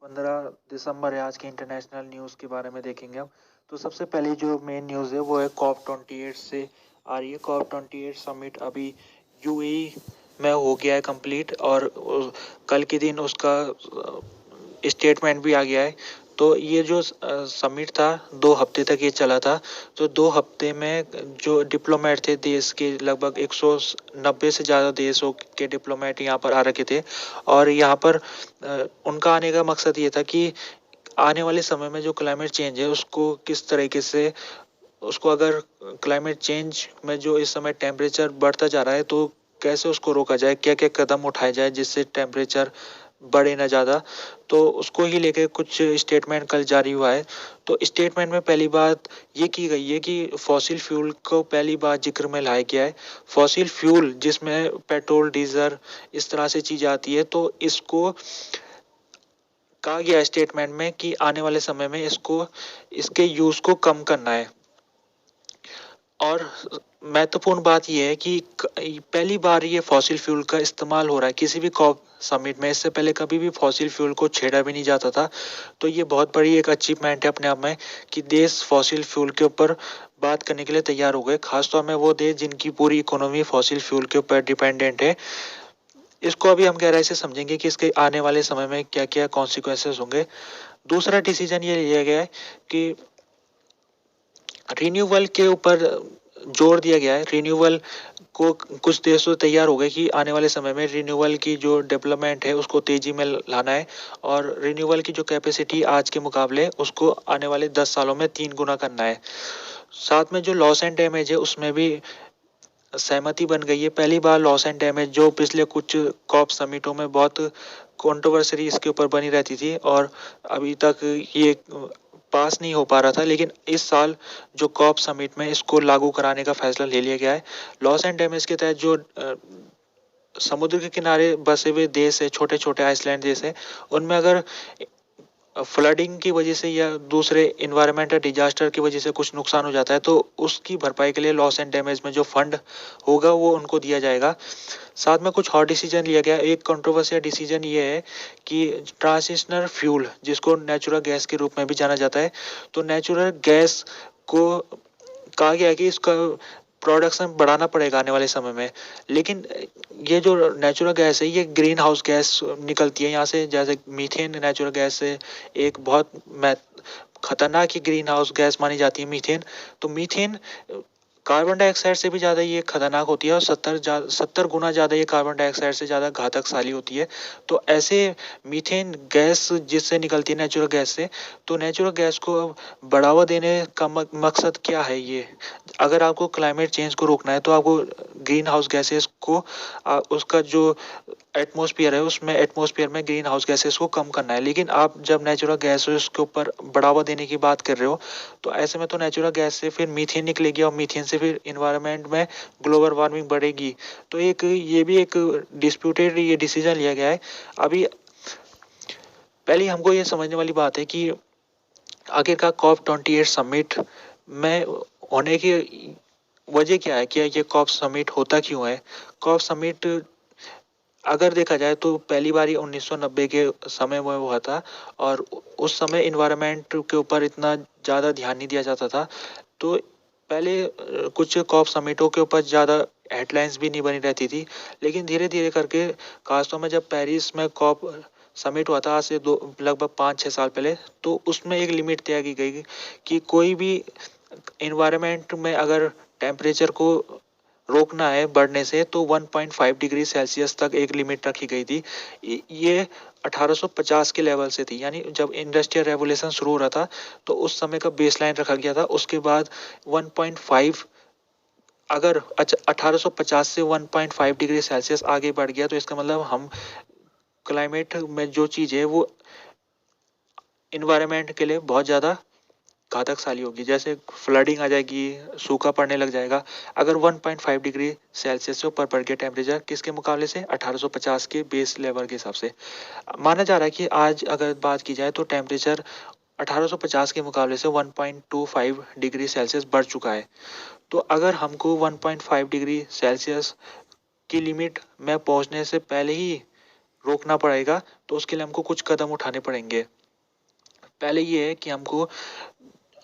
15 दिसंबर है आज के इंटरनेशनल न्यूज़ के बारे में देखेंगे हम। तो सबसे पहले जो मेन न्यूज़ है वो है COP28 से आ रही है। COP28 समिट अभी यूएई में हो गया है कंप्लीट और कल के दिन उसका स्टेटमेंट भी आ गया है। तो ये जो समिट था 2 हफ्ते तक ये चला था। तो 2 हफ्ते में जो डिप्लोमेट थे देश के लगभग 190 से ज़्यादा देशों के डिप्लोमेट यहाँ पर आ रखे थे। और यहाँ पर उनका आने का मकसद ये था कि आने वाले समय में जो क्लाइमेट चेंज है उसको किस तरीके से उसको अगर क्लाइमेट चेंज में जो इस समय टेम्परेचर बढ़ता जा रहा है तो कैसे उसको रोका जाए, क्या क्या कदम उठाए जाए जिससे टेम्परेचर बढ़े ना ज़्यादा। तो उसको ही लेके कुछ स्टेटमेंट कल जारी हुआ है। तो स्टेटमेंट में पहली बात ये की गई है कि फॉसिल फ्यूल को पहली बार जिक्र में लाया गया है। फॉसिल फ्यूल जिसमें पेट्रोल डीजल इस तरह से चीज़ आती है, तो इसको कहा गया है स्टेटमेंट में कि आने वाले समय में इसके यूज़ को कम करना है। और महत्वपूर्ण बात यह है कि पहली बार ये फॉसिल फ्यूल का इस्तेमाल हो रहा है किसी भी कॉप समिट में। इससे पहले कभी भी फॉसिल फ्यूल को छेड़ा भी नहीं जाता था। तो ये बहुत बड़ी एक अचीवमेंट है अपने आप में कि देश फॉसिल फ्यूल के ऊपर बात करने के लिए तैयार हो गए। खासतौर में वो देश जिनकी पूरी इकोनॉमी फॉसिल फ्यूल के ऊपर डिपेंडेंट है। इसको अभी हम गहराई से समझेंगे कि इसके आने वाले समय में क्या क्या कॉन्सिक्वेंसेस होंगे। दूसरा डिसीजन ये लिया गया है कि रिन्यूअल के ऊपर जोर दिया गया है। रिन्यूअल को कुछ देश तो तैयार हो गए कि आने वाले समय में रिन्यूअल की जो डेवलपमेंट है उसको तेजी में लाना है। और रिन्यूअल की जो कैपेसिटी आज के मुकाबले उसको आने वाले 10 सालों में 3 गुना करना है। साथ में जो लॉस एंड डैमेज है उसमें भी सहमति बन गई है। पहली बार लॉस एंड डैमेज जो पिछले कुछ कॉप समिटों में बहुत कंट्रोवर्सी इसके ऊपर बनी रहती थी और अभी तक ये पास नहीं हो पा रहा था, लेकिन इस साल जो कॉप समिट में इसको लागू कराने का फैसला ले लिया गया है। लॉस एंड डैमेज के तहत जो समुद्र के किनारे बसे हुए देश है, छोटे छोटे आइसलैंड देश है, उनमें अगर फ्लडिंग की वजह से या दूसरे इन्वायरमेंटल डिजास्टर की वजह से कुछ नुकसान हो जाता है तो उसकी भरपाई के लिए लॉस एंड डैमेज में जो फंड होगा वो उनको दिया जाएगा। साथ में कुछ और डिसीजन लिया गया। एक कंट्रोवर्शियल डिसीजन ये है कि ट्रांजिशनल फ्यूल जिसको नेचुरल गैस के रूप में भी जाना जाता है, तो नेचुरल गैस को कहा गया है कि इसका प्रोडक्शन बढ़ाना पड़ेगा आने वाले समय में। लेकिन ये जो नेचुरल गैस है ये ग्रीन हाउस गैस निकलती है यहाँ से, जैसे मीथेन नेचुरल गैस से एक बहुत खतरनाक ही ग्रीन हाउस गैस मानी जाती है मीथेन। तो मीथेन कार्बन डाइऑक्साइड से भी ज़्यादा ये खतरनाक होती है और 70 गुना ज़्यादा ये कार्बन डाइऑक्साइड से ज़्यादा घातक साली होती है। तो ऐसे मीथेन गैस जिससे निकलती है नेचुरल गैस से, तो नेचुरल गैस को बढ़ावा देने का मकसद क्या है ये। अगर आपको क्लाइमेट चेंज को रोकना है तो आपको ग्रीन हाउस गैसेस को उसका जो एटमॉस्फेयर है उसमें एटमॉस्फेयर में ग्रीन हाउस गैसेस को कम करना है। लेकिन आप जब नेचुरल गैस है उसके ऊपर बढ़ावा देने की बात कर रहे हो तो ऐसे में तो नेचुरल गैस से फिर मीथेन निकलेगी और मीथेन से फिर इन्वायरमेंट में ग्लोबल वार्मिंग बढ़ेगी। तो ये भी एक डिस्प्यूटेड ये डिसीजन लिया गया है। अभी पहले हमको ये समझने वाली बात है कि आखिरकार COP28 समिट में होने की वजह क्या है, क्या ये कॉप समिट होता क्यों है। कॉप समिट अगर देखा जाए तो पहली बार 1990 के समय में हुआ था और उस समय इन्वायरमेंट के ऊपर इतना ज़्यादा ध्यान नहीं दिया जाता था। तो पहले कुछ कॉप समिटों के ऊपर ज़्यादा हेडलाइंस भी नहीं बनी रहती थी। लेकिन धीरे धीरे करके खासतौर में जब पेरिस में कॉप समिट हुआ था आज से लगभग 5-6 साल पहले, तो उसमें एक लिमिट तय की गई कि कोई भी इन्वायरमेंट में अगर टेम्परेचर को रोकना है बढ़ने से तो 1.5 डिग्री सेल्सियस तक एक लिमिट रखी गई थी। ये 1850 के लेवल से थी, यानी जब इंडस्ट्रियल रेवोल्यूशन शुरू हो रहा था तो उस समय का बेसलाइन रखा गया था। उसके बाद 1.5 अगर 1850 से 1.5 डिग्री सेल्सियस आगे बढ़ गया तो इसका मतलब हम क्लाइमेट में जो चीज़ है वो इन्वायरमेंट के लिए बहुत ज़्यादा घातक साली होगी, जैसे फ्लडिंग आ जाएगी, सूखा पड़ने लग जाएगा। अगर 1.5 डिग्री सेल्सियस से ऊपर बढ़ गया टेम्परेचर किसके मुकाबले से 1850 के बेस लेवल के हिसाब से, माना जा रहा है कि आज अगर बात की जाए तो टेम्परेचर 1850 के मुकाबले से 1.25 डिग्री सेल्सियस बढ़ चुका है। तो अगर हमको 1.5 डिग्री सेल्सियस की लिमिट में पहुंचने से पहले ही रोकना पड़ेगा, तो उसके लिए हमको कुछ कदम उठाने पड़ेंगे। पहले ये है कि हमको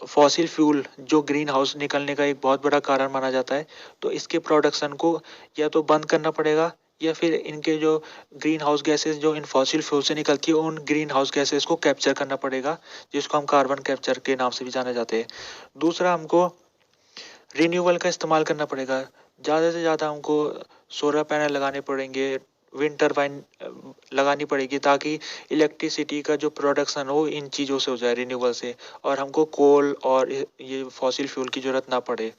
फॉसिल फ्यूल जो ग्रीन हाउस निकलने का एक बहुत बड़ा कारण माना जाता है, तो इसके प्रोडक्शन को या तो बंद करना पड़ेगा, या फिर इनके जो ग्रीन हाउस गैसेस जो इन फॉसिल फ्यूल से निकलती है उन ग्रीन हाउस गैसेस को कैप्चर करना पड़ेगा, जिसको हम कार्बन कैप्चर के नाम से भी जाने जाते हैं। दूसरा, हमको रिन्यूएबल का इस्तेमाल करना पड़ेगा। ज़्यादा से ज़्यादा हमको सोलर पैनल लगाने पड़ेंगे, विंड टर्बाइन लगानी पड़ेगी, ताकि इलेक्ट्रिसिटी का जो प्रोडक्शन हो इन चीज़ों से हो जाए, रिन्यूएबल से, और हमको कोल और ये फॉसिल फ्यूल की ज़रूरत ना पड़े।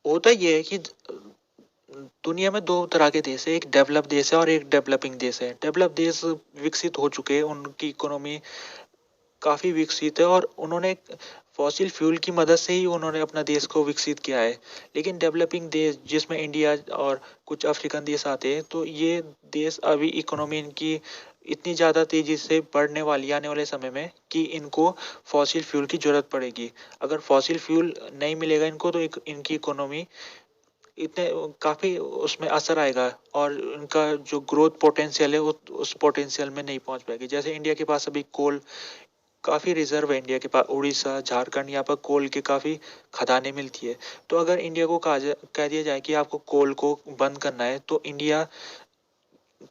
होता ये है कि दुनिया में दो तरह के देश है, एक डेवलप देश है और एक डेवलपिंग देश है। डेवलप देश विकसित हो चुके हैं, उनकी इकोनॉमी काफ़ी विकसित है और उन्होंने फॉसिल फ्यूल की मदद से ही उन्होंने अपना देश को विकसित किया है। लेकिन डेवलपिंग देश, जिसमें इंडिया और कुछ अफ्रीकन देश आते हैं, तो ये देश अभी इकोनॉमी इनकी इतनी ज़्यादा तेज़ी से बढ़ने वाली है आने वाले समय में, कि इनको फॉसिल फ्यूल की ज़रूरत पड़ेगी। अगर फॉसिल फ्यूल नहीं मिलेगा इनको, तो इनकी इकोनॉमी इतने काफ़ी उसमें असर आएगा, और इनका जो ग्रोथ पोटेंशियल है वो उस पोटेंशियल में नहीं पहुंच पाएगी। जैसे इंडिया के पास अभी कोल काफ़ी रिजर्व है, इंडिया के पास उड़ीसा, झारखंड, यहाँ पर कोल के काफ़ी खदानें मिलती है। तो अगर इंडिया को कह दिया जाए कि आपको कोल को बंद करना है, तो इंडिया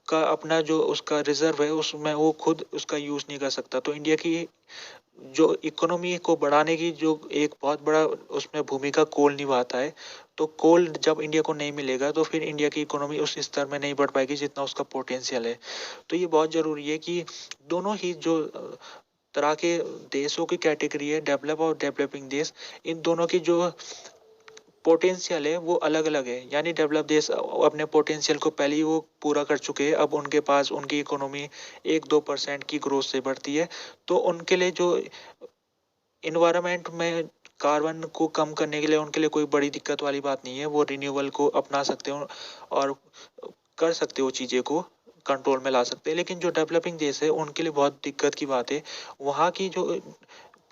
का अपना जो उसका रिजर्व है उसमें वो खुद उसका यूज़ नहीं कर सकता। तो इंडिया की जो इकोनॉमी को बढ़ाने की जो एक बहुत बड़ा उसमें भूमिका कोल निभाता है। तो कोल जब इंडिया को नहीं मिलेगा, तो फिर इंडिया की इकोनॉमी उस स्तर में नहीं बढ़ पाएगी जितना उसका पोटेंशियल है। तो ये बहुत ज़रूरी है कि दोनों ही जो तरह के देशों की कैटेगरी है, डेवलप और डेवलपिंग देश, इन दोनों की जो पोटेंशियल है वो अलग अलग है। यानी डेवलप देश अपने पोटेंशियल को पहले ही वो पूरा कर चुके हैं, अब उनके पास उनकी इकोनॉमी 1-2% की ग्रोथ से बढ़ती है। तो उनके लिए जो इन्वायरमेंट में कार्बन को कम करने के लिए उनके लिए कोई बड़ी दिक्कत वाली बात नहीं है, वो रिन्यूएबल को अपना सकते हो और कर सकते हो, चीज़ें को कंट्रोल में ला सकते हैं। लेकिन जो डेवलपिंग देश है उनके लिए बहुत दिक्कत की बात है। वहाँ की जो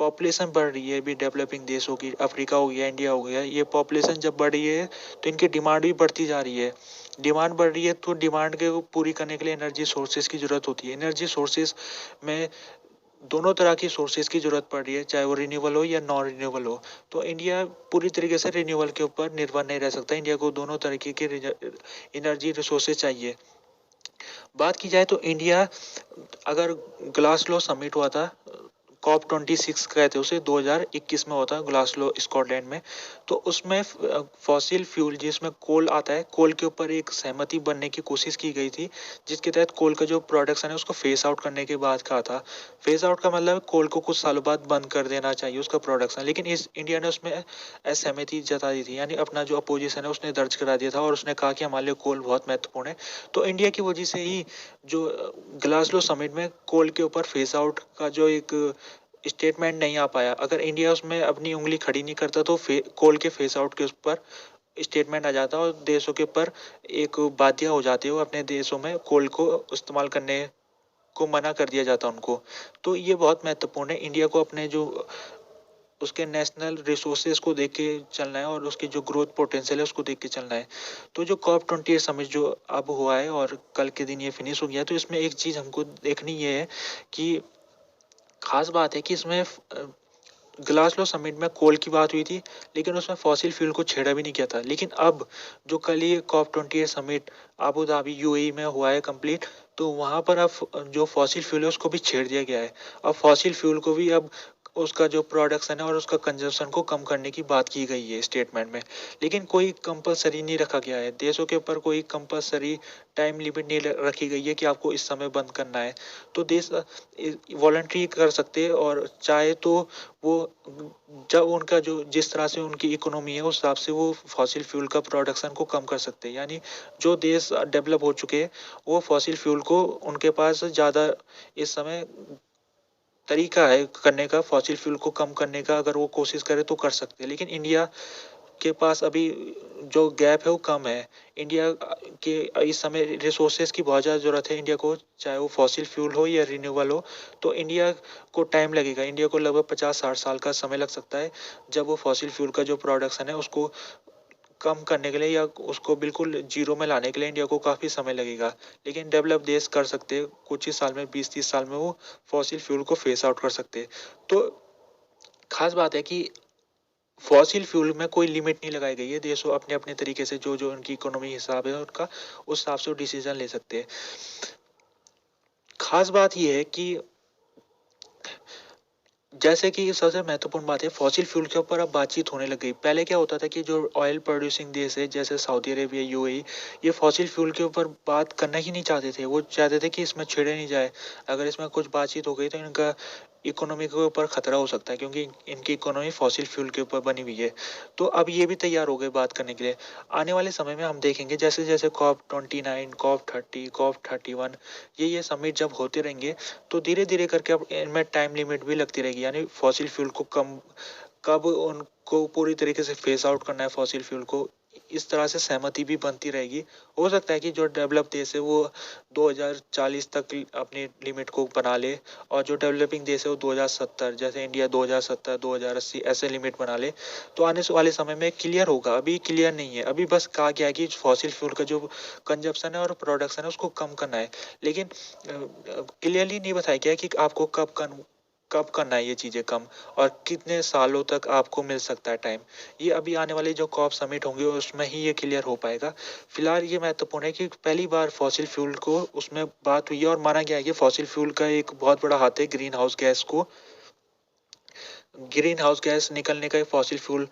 पॉपुलेशन बढ़ रही है अभी डेवलपिंग देशों की, अफ्रीका हो गया, इंडिया हो गया, ये पॉपुलेशन जब बढ़ रही है तो इनकी डिमांड भी बढ़ती जा रही है। डिमांड बढ़ रही है तो डिमांड के पूरी करने के लिए एनर्जी सोर्सेज की ज़रूरत होती है। एनर्जी सोर्सेज में दोनों तरह की सोर्सेज की ज़रूरत पड़ रही है, चाहे वो रिन्यूएबल हो या नॉन रिन्यूएबल हो। तो इंडिया पूरी तरीके से रिन्यूएबल के ऊपर निर्भर नहीं रह सकता। इंडिया को दोनों तरीके के एनर्जी रिसोर्सेज चाहिए। बात की जाए तो इंडिया, अगर ग्लासगो समिट हुआ था, COP26 कहते हैं उसे, 2021 में हुआ था ग्लासगो स्कॉटलैंड में। तो उसमें फॉसिल फ्यूल जिसमें कोल आता है, कोल के ऊपर एक सहमति बनने की कोशिश की गई थी, जिसके तहत कोल का जो प्रोडक्शन है उसको फेस आउट करने के बाद कहा था। फेस आउट का मतलब कोल को कुछ सालों बाद बंद कर देना चाहिए उसका प्रोडक्शन। लेकिन इस इंडिया ने उसमें असहमति जता दी थी, यानी अपना जो अपोजिशन है उसने दर्ज करा दिया था, और उसने कहा कि हमारे लिए कोल बहुत महत्वपूर्ण है। तो इंडिया की वजह से ही जो ग्लासगो समिट में कोल के ऊपर फेस आउट का जो एक स्टेटमेंट नहीं आ पाया। अगर इंडिया उसमें अपनी उंगली खड़ी नहीं करता, तो कोल के फेस आउट के ऊपर स्टेटमेंट आ जाता और देशों के ऊपर एक बाध्य हो जाते हो, अपने देशों में कोल को इस्तेमाल करने को मना कर दिया जाता उनको। तो ये बहुत महत्वपूर्ण है, इंडिया को अपने जो उसके नेशनल रिसोर्सेज को देख के चलना है और उसकी जो ग्रोथ पोटेंशियल है उसको देख के चलना है। तो जो COP28 समिट जो अब हुआ है और कल के दिन ये फिनिश हो गया, तो इसमें एक चीज़ हमको देखनी ये है कि खास बात है कि इसमें ग्लासगो समिट में कोल की बात हुई थी, लेकिन उसमें फॉसिल फ्यूल को छेड़ा भी नहीं किया था। लेकिन अब जो कल ही COP28 summit Abu Dhabi UAE में हुआ है कंप्लीट, तो वहाँ पर अब जो फॉसिल फ्यूल है उसको भी छेड़ दिया गया है। अब फॉसिल फ्यूल को भी अब उसका जो प्रोडक्शन है और उसका कंजम्पशन को कम करने की बात की गई है स्टेटमेंट में। लेकिन कोई कंपलसरी नहीं रखा गया है, देशों के ऊपर कोई कंपलसरी टाइम लिमिट नहीं रखी गई है कि आपको इस समय बंद करना है। तो देश वॉलंटरी कर सकते हैं, और चाहे तो वो जब उनका जो जिस तरह से उनकी इकोनॉमी है उस हिसाब से वो फॉसिल फ्यूल का प्रोडक्शन को कम कर सकते हैं। यानी जो देश डेवलप हो चुके हैं वो फॉसिल फ्यूल को, उनके पास ज़्यादा इस समय तरीका है करने का, फॉसिल फ्यूल को कम करने का, अगर वो कोशिश करे तो कर सकते हैं। लेकिन इंडिया के पास अभी जो गैप है वो कम है। इंडिया के इस समय रिसोर्सेज की बहुत ज़्यादा ज़रूरत है इंडिया को, चाहे वो फॉसिल फ्यूल हो या रिन्यूएबल हो। तो इंडिया को टाइम लगेगा, इंडिया को लगभग 50-60 साल का समय लग सकता है, जब वो फॉसिल फ्यूल का जो प्रोडक्शन है उसको कम करने के लिए या उसको बिल्कुल जीरो में लाने के लिए इंडिया को काफ़ी समय लगेगा। लेकिन डेवलप देश कर सकते हैं, कुछ ही साल में, 20-30 साल में वो फॉसिल फ्यूल को फेस आउट कर सकते हैं। तो खास बात है कि फॉसिल फ्यूल में कोई लिमिट नहीं लगाई गई है। देशों अपने अपने तरीके से जो जो उनकी इकोनॉमी हिसाब है उनका, उस हिसाब से वो डिसीजन ले सकते हैं। खास बात यह है कि जैसे कि सबसे महत्वपूर्ण बात है, फॉसिल फ्यूल के ऊपर अब बातचीत होने लग गई। पहले क्या होता था कि जो ऑयल प्रोड्यूसिंग देश है जैसे सऊदी अरेबिया, यूएई, ये फॉसिल फ्यूल के ऊपर बात करना ही नहीं चाहते थे। वो चाहते थे कि इसमें छेड़े नहीं जाए। अगर इसमें कुछ बातचीत हो गई तो इनका इकोनॉमी के ऊपर खतरा हो सकता है, क्योंकि इनकी इकोनॉमी फॉसिल फ्यूल के ऊपर बनी हुई है। तो अब ये भी तैयार हो गए बात करने के लिए। आने वाले समय में हम देखेंगे जैसे जैसे COP29, COP30, COP31, ये समिट जब होते रहेंगे तो धीरे धीरे करके अब इनमें टाइम लिमिट भी लगती रहेगी। यानी फॉसिल फ्यूल को कम, कब उनको पूरी तरीके से फेस आउट करना है फॉसिल फ्यूल को, इस तरह से सहमति भी बनती रहेगी। हो सकता है कि जो डेवलप देश है वो 2040 तक अपनी लिमिट को बना ले, और जो डेवलपिंग देश है वो 2070, जैसे इंडिया 2070, 2080 ऐसे लिमिट बना ले। तो आने वाले समय में क्लियर होगा। अभी क्लियर नहीं है। अभी बस कहा गया है कि फॉसिल फ्यूल का जो कंजप्शन है और प्रोडक्शन है उसको कम करना है, लेकिन क्लियरली नहीं बताया गया कि आपको कब करना है ये चीज़ें कम, और कितने सालों तक आपको मिल सकता है टाइम। ये अभी आने वाले जो कॉप समिट होंगे उसमें ही ये क्लियर हो पाएगा। फिलहाल ये महत्वपूर्ण है कि पहली बार फॉसिल फ्यूल को उसमें बात हुई है, और माना गया है कि फॉसिल फ्यूल का एक बहुत बड़ा हाथ है ग्रीन हाउस गैस निकलने का। फॉसिल फ्यूल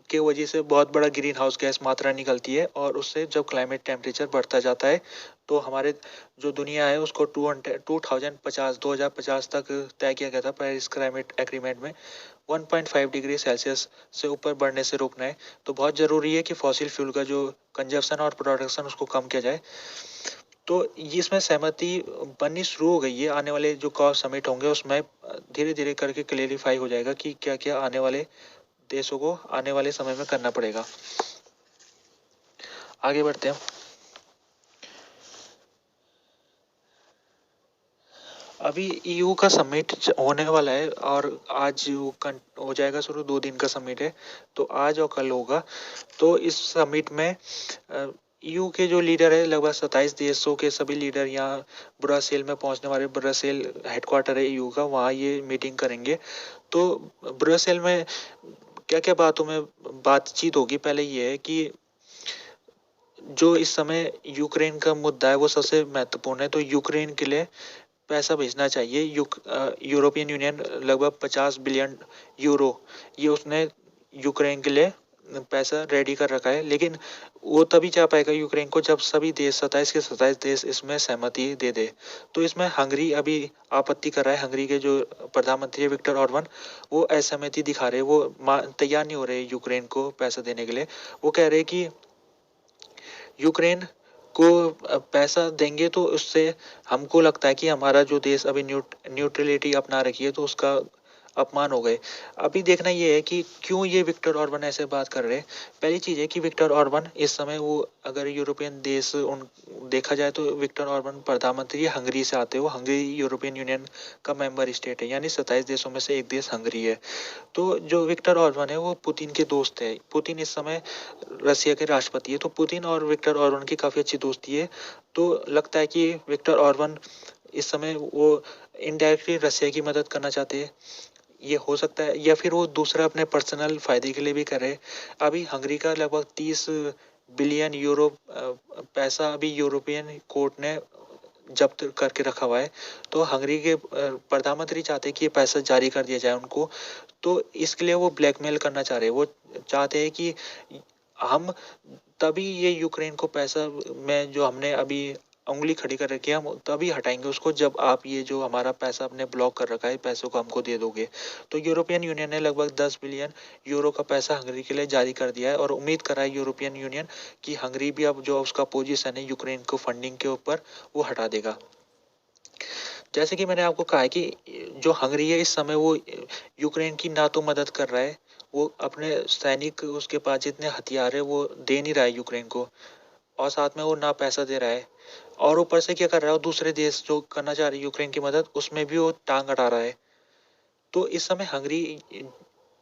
के वजह से बहुत बड़ा ग्रीन हाउस गैस मात्रा निकलती है, और उससे जब क्लाइमेट टेम्परेचर बढ़ता जाता है तो हमारे जो दुनिया है उसको 2050 तक तय किया गया था पेरिस क्लाइमेट एग्रीमेंट में, 1.5 डिग्री सेल्सियस से ऊपर बढ़ने से रोकना है। तो बहुत ज़रूरी है कि फॉसिल फ्यूल का जो कंजप्शन और प्रोडक्शन उसको कम किया जाए। तो ये इसमें सहमति बननी शुरू हो गई है। आने वाले जो कॉप समिट होंगे उसमें धीरे धीरे करके क्लेरिफाई हो जाएगा कि क्या क्या आने वाले देशों को आने वाले समय में करना पड़ेगा। आगे बढ़ते हैं। अभी ईयू का समिट होने वाला है, और आज हो जाएगा शुरू। 2 दिन का समिट है, तो आज और कल होगा। तो इस समिट में ईयू के जो लीडर है, लगभग 27 देशों के सभी लीडर यहाँ ब्रसेल में पहुंचने वाले। ब्रसेल हेडक्वार्टर है ईयू का, वहाँ ये मीटिंग करेंगे। तो ब्रसेल में क्या क्या बातों में बातचीत होगी। पहले ये है कि जो इस समय यूक्रेन का मुद्दा है वो सबसे महत्वपूर्ण है। तो यूक्रेन के लिए पैसा भेजना चाहिए। यूरोपियन यूनियन लगभग 50 बिलियन यूरो ये उसने यूक्रेन के लिए पैसा रेडी कर रखा है। लेकिन वो तभी जा पाएगा यूक्रेन को जब सभी देश, 27 के 27 देश इसमें सहमति दे दे। तो इसमें हंगरी अभी आपत्ति कर रहा है। हंगरी के जो प्रधानमंत्री है विक्टर ऑर्बन, वो असहमति दिखा रहे, वो तैयार नहीं हो रहे यूक्रेन को पैसा देने के लिए। वो कह रहे कि यूक्रेन को पैसा देंगे तो उससे हमको लगता है कि हमारा जो देश अभी न्यूट्रलिटी अपना रखी है तो उसका अपमान हो गए। अभी देखना ये है कि क्यों ये विक्टर ऑर्बन ऐसे बात कर रहे हैं। पहली चीज़ है कि विक्टर ऑर्बन इस समय, वो अगर यूरोपियन देश उन देखा जाए तो विक्टर ऑर्बन प्रधानमंत्री हंगरी से आते हैं। वो हंगरी यूरोपियन यूनियन का मेंबर स्टेट है, यानी 27 देशों में से एक देश हंगरी है। तो जो विक्टर ऑर्बन है वो पुतिन के दोस्त है। पुतिन इस समय रसिया के राष्ट्रपति है। तो पुतिन और विक्टर ऑर्बन की काफ़ी अच्छी दोस्ती है। तो लगता है कि विक्टर ऑर्बन इस समय वो इनडायरेक्टली रसिया की मदद करना चाहते हैं। ये हो सकता है, या फिर वो दूसरा अपने पर्सनल फायदे के लिए भी करे। अभी हंगरी का लगभग 30 बिलियन यूरो पैसा अभी यूरोपियन कोर्ट ने जब्त करके रखा हुआ है। तो हंगरी के प्रधानमंत्री चाहते हैं कि ये पैसा जारी कर दिया जाए उनको। तो इसके लिए वो ब्लैकमेल करना चाह रहे हैं। वो चाहते हैं कि हम तभी ये यूक्रेन को पैसा में जो हमने अभी उंगली खड़ी कर रखी है, हम तभी हटाएंगे उसको जब आप ये जो हमारा पैसा आपने ब्लॉक कर रखा है पैसों को हमको दे दोगे। तो यूरोपियन यूनियन ने लगभग 10 बिलियन यूरो का पैसा हंगरी के लिए जारी कर दिया है, और उम्मीद कर रहा है यूरोपियन यूनियन कि हंगरी भी अब जो उसका पोजीशन है यूक्रेन को फंडिंग के ऊपर वो हटा देगा। जैसे कि मैंने आपको कहा है कि जो हंगरी है इस समय वो यूक्रेन की ना तो मदद कर रहा है, वो अपने सैनिक, उसके पास जितने हथियार है वो दे नहीं रहा है यूक्रेन को, और साथ में वो ना पैसा दे रहा है। और ऊपर से क्या कर रहा है, वो दूसरे देश जो करना चाह रहे हैं यूक्रेन की मदद, उसमें भी वो टांग अड़ा रहा है। तो इस समय हंगरी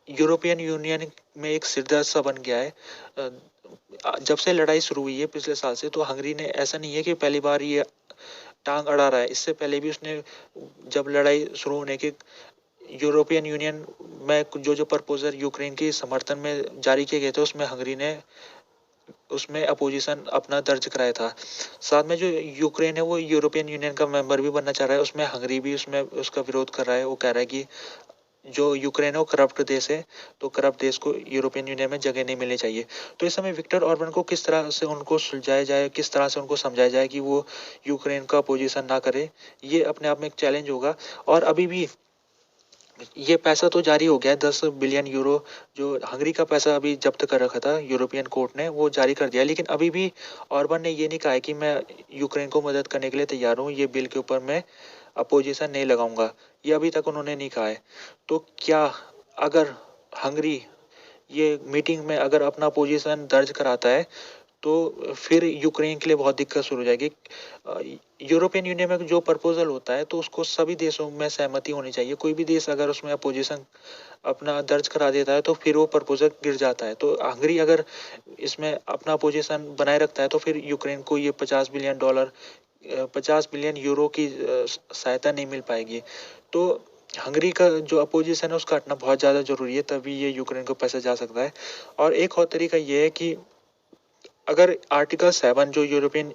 यूरोपियन यूनियन में एक सिरदर्द सा बन गया है। जब से लड़ाई शुरू हुई है पिछले साल से, तो हंगरी ने, ऐसा नहीं है कि पहली बार ये टांग अड़ा रहा है, इससे पहले भी उसने, जब लड़ाई शुरू होने के, यूरोपियन यूनियन में जो जो प्रपोजल यूक्रेन के समर्थन में जारी किए गए थे, उसमें हंगरी ने उसमें अपोजिशन अपना दर्ज कराया था। साथ में जो यूक्रेन है वो यूरोपियन यूनियन का मेंबर भी बनना चाह रहा है, उसमें हंगरी भी उसमें उसका विरोध कर रहा है। वो कह रहा है कि जो यूक्रेन है वो करप्ट देश है, तो करप्ट देश को यूरोपियन यूनियन में जगह नहीं मिलनी चाहिए। तो इस समय विक्टर ऑर्बन को किस तरह से उनको सुलझाया जाए, किस तरह से उनको समझाया जाए कि वो यूक्रेन का अपोजिशन ना करे, ये अपने आप में एक चैलेंज होगा। और अभी भी ये पैसा तो जारी हो गया है, 10 बिलियन यूरो, जो हंगरी का पैसा अभी जब्त कर रखा था यूरोपियन कोर्ट ने, वो जारी कर दिया। लेकिन अभी भी ऑर्बन ने ये नहीं कहा है कि मैं यूक्रेन को मदद करने के लिए तैयार हूँ, ये बिल के ऊपर मैं अपोजिशन नहीं लगाऊंगा, ये अभी तक उन्होंने नहीं कहा है। तो क्या, अगर हंगरी ये मीटिंग में अगर अपना पोजीशन दर्ज कराता है, तो फिर यूक्रेन के लिए बहुत दिक्कत शुरू हो जाएगी। यूरोपियन यूनियन में जो प्रपोजल होता है तो उसको सभी देशों में सहमति होनी चाहिए। कोई भी देश अगर उसमें अपोजिशन अपना दर्ज करा देता है तो फिर वो प्रपोजल गिर जाता है। तो हंगरी अगर इसमें अपना पोजीशन बनाए रखता है तो फिर यूक्रेन को ये $50 बिलियन 50 बिलियन यूरो की सहायता नहीं मिल पाएगी। तो हंगरी का जो अपोजिशन है उसका हटना बहुत ज़्यादा ज़रूरी है, तभी ये यूक्रेन को पैसा जा सकता है। और एक और तरीका ये है कि अगर आर्टिकल 7 जो यूरोपियन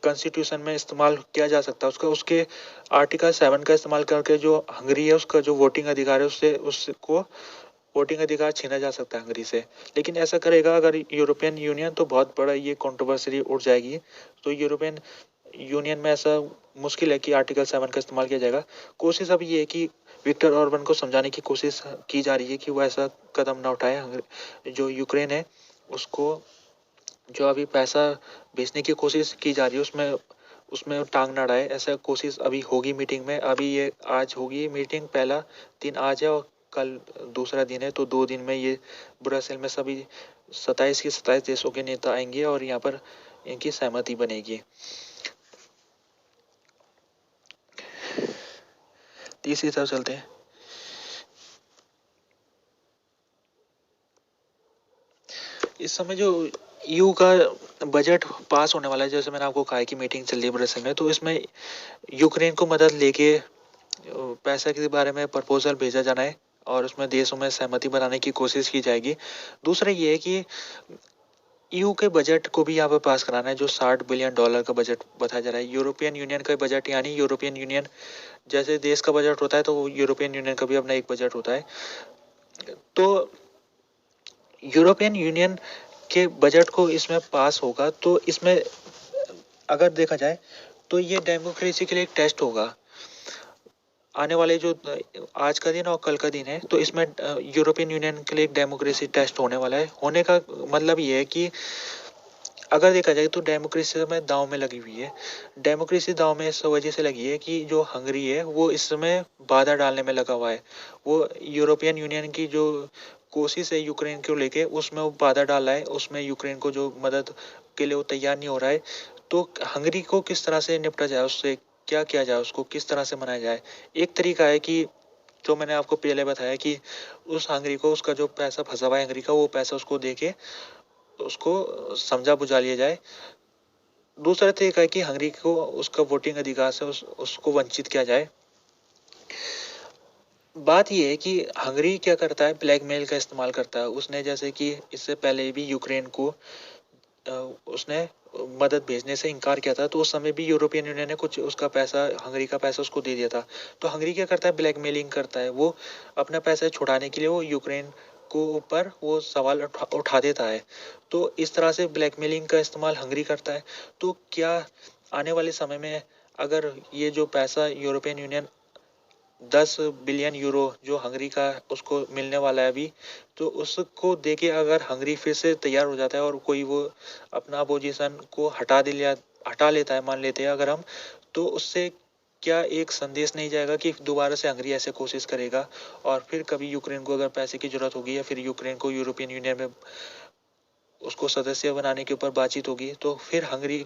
कॉन्स्टिट्यूशन में इस्तेमाल किया जा सकता है, उसका उसके आर्टिकल 7 का इस्तेमाल करके जो हंगरी है उसका जो वोटिंग अधिकार है उससे उसको वोटिंग अधिकार छीना जा सकता है हंगरी से। लेकिन ऐसा करेगा अगर यूरोपियन यूनियन, तो बहुत बड़ा ये कंट्रोवर्सी उठ जाएगी। तो यूरोपियन यूनियन में ऐसा मुश्किल है कि आर्टिकल 7 का इस्तेमाल किया जाएगा। कोशिश अब ये है कि विक्टर ऑर्बन को समझाने की कोशिश की जा रही है कि वो ऐसा कदम ना उठाए। जो यूक्रेन है उसको, जो अभी पैसा भेजने की कोशिश की जा रही है उसमें उसमें टांग ना अड़ाए, ऐसा कोशिश अभी होगी मीटिंग में। अभी ये आज होगी मीटिंग, पहला दिन आज है और कल दूसरा दिन है, तो 2 दिन में ये ब्रसेल में सभी 27 के 27 देशों के नेता आएंगे और यहाँ पर इनकी सहमति बनेगी। तीसरी तरफ चलते हैं। इस समय जो ईयू का बजट पास होने वाला है, जैसे मैंने आपको कहा है कि मीटिंग चल रही है ब्रसेल में, तो इसमें यूक्रेन को मदद लेके पैसा के बारे में प्रपोजल भेजा जाना है और उसमें देशों में सहमति बनाने की कोशिश की जाएगी। दूसरा ये है कि ईयू के बजट को भी यहाँ पर पास कराना है, जो $60 बिलियन का बजट बताया जा रहा है। यूरोपियन यूनियन का बजट, यानी यूरोपियन यूनियन जैसे देश का बजट होता है तो यूरोपियन यूनियन का भी अपना एक बजट होता है। तो यूरोपियन यूनियन के बजट को इसमें पास होगा तो इसमें अगर देखा जाए तो ये डेमोक्रेसी के लिए एक टेस्ट होगा। आने वाले जो आज का दिन और कल का दिन है, तो इसमें यूरोपियन यूनियन के लिए एक डेमोक्रेसी टेस्ट होने वाला है। होने का मतलब ये है कि अगर देखा जाए तो डेमोक्रेसी में दांव में लगी हुई है। डेमोक्रेसी दांव में इस वजह से लगी है कि जो हंगरी है वो इस समय बाधा डालने में लगा हुआ है। वो यूरोपियन यूनियन की जो कोशिश है यूक्रेन को लेके, उसमें वो बाधा डाला है, उसमें यूक्रेन को जो मदद के लिए वो तैयार नहीं हो रहा है। तो हंगरी को किस तरह से निपटा जाए, उससे क्या किया जाए, उसको किस तरह से मनाया जाए। एक तरीका है कि जो मैंने आपको पहले बताया कि उस हंगरी को उसका जो पैसा फंसा हुआ है हंगरी का, वो पैसा उसको दे के उसको समझा बुझा लिया जाए। दूसरा तरीका है कि हंगरी को उसका वोटिंग अधिकार से उसको वंचित किया जाए। बात यह है कि हंगरी क्या करता है, ब्लैकमेल का इस्तेमाल करता है। उसने जैसे कि इससे पहले भी यूक्रेन को उसने मदद भेजने से इनकार किया था, तो उस समय भी यूरोपियन यूनियन ने कुछ उसका पैसा, हंगरी का पैसा उसको दे दिया था। तो हंगरी क्या करता है, ब्लैकमेलिंग करता है। वो अपना पैसा छुड़ाने के लिए वो यूक्रेन को ऊपर वो सवाल उठा देता है। तो इस तरह से ब्लैकमेलिंग का इस्तेमाल हंगरी करता है। तो क्या आने वाले समय में अगर ये जो पैसा यूरोपियन यूनियन 10 बिलियन यूरो जो हंगरी का उसको मिलने वाला है अभी, तो उसको देके अगर हंगरी फिर से तैयार हो जाता है और कोई वो अपना अपोजिशन को हटा लेता है, मान लेते हैं अगर हम, तो उससे क्या एक संदेश नहीं जाएगा कि दोबारा से हंगरी ऐसे कोशिश करेगा और फिर कभी यूक्रेन को अगर पैसे की जरूरत होगी या फिर यूक्रेन को यूरोपियन यूनियन में उसको सदस्य बनाने के ऊपर बातचीत होगी, तो फिर हंगरी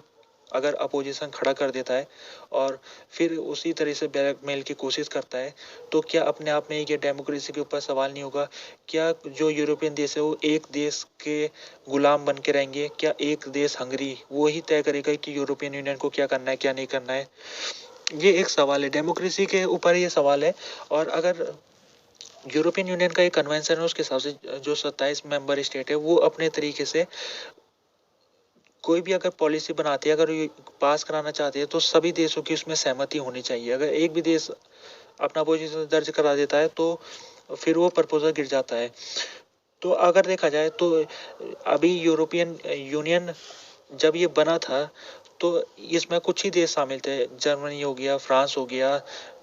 अगर अपोजिशन खड़ा कर देता है और फिर उसी तरह से ब्लैकमेल की कोशिश करता है, तो क्या अपने आप में ये डेमोक्रेसी के ऊपर सवाल नहीं होगा? क्या जो यूरोपियन देश है वो एक देश के गुलाम बन के रहेंगे? क्या एक देश हंगरी वो ही तय करेगा कि यूरोपियन यूनियन को क्या करना है क्या नहीं करना है? ये एक सवाल है, डेमोक्रेसी के ऊपर ये सवाल है। और अगर यूरोपियन यूनियन का एक कन्वेंशन है उसके हिसाब से जो 27 मेंबर स्टेट है वो अपने तरीके से कोई भी अगर पॉलिसी बनाती है, अगर ये पास कराना चाहते हैं तो सभी देशों की उसमें सहमति होनी चाहिए। अगर एक भी देश अपना पोजीशन दर्ज करा देता है तो फिर वो प्रपोजल गिर जाता है। तो अगर देखा जाए तो अभी यूरोपियन यूनियन जब ये बना था तो इसमें कुछ ही देश शामिल थे, जर्मनी हो गया, फ्रांस हो गया,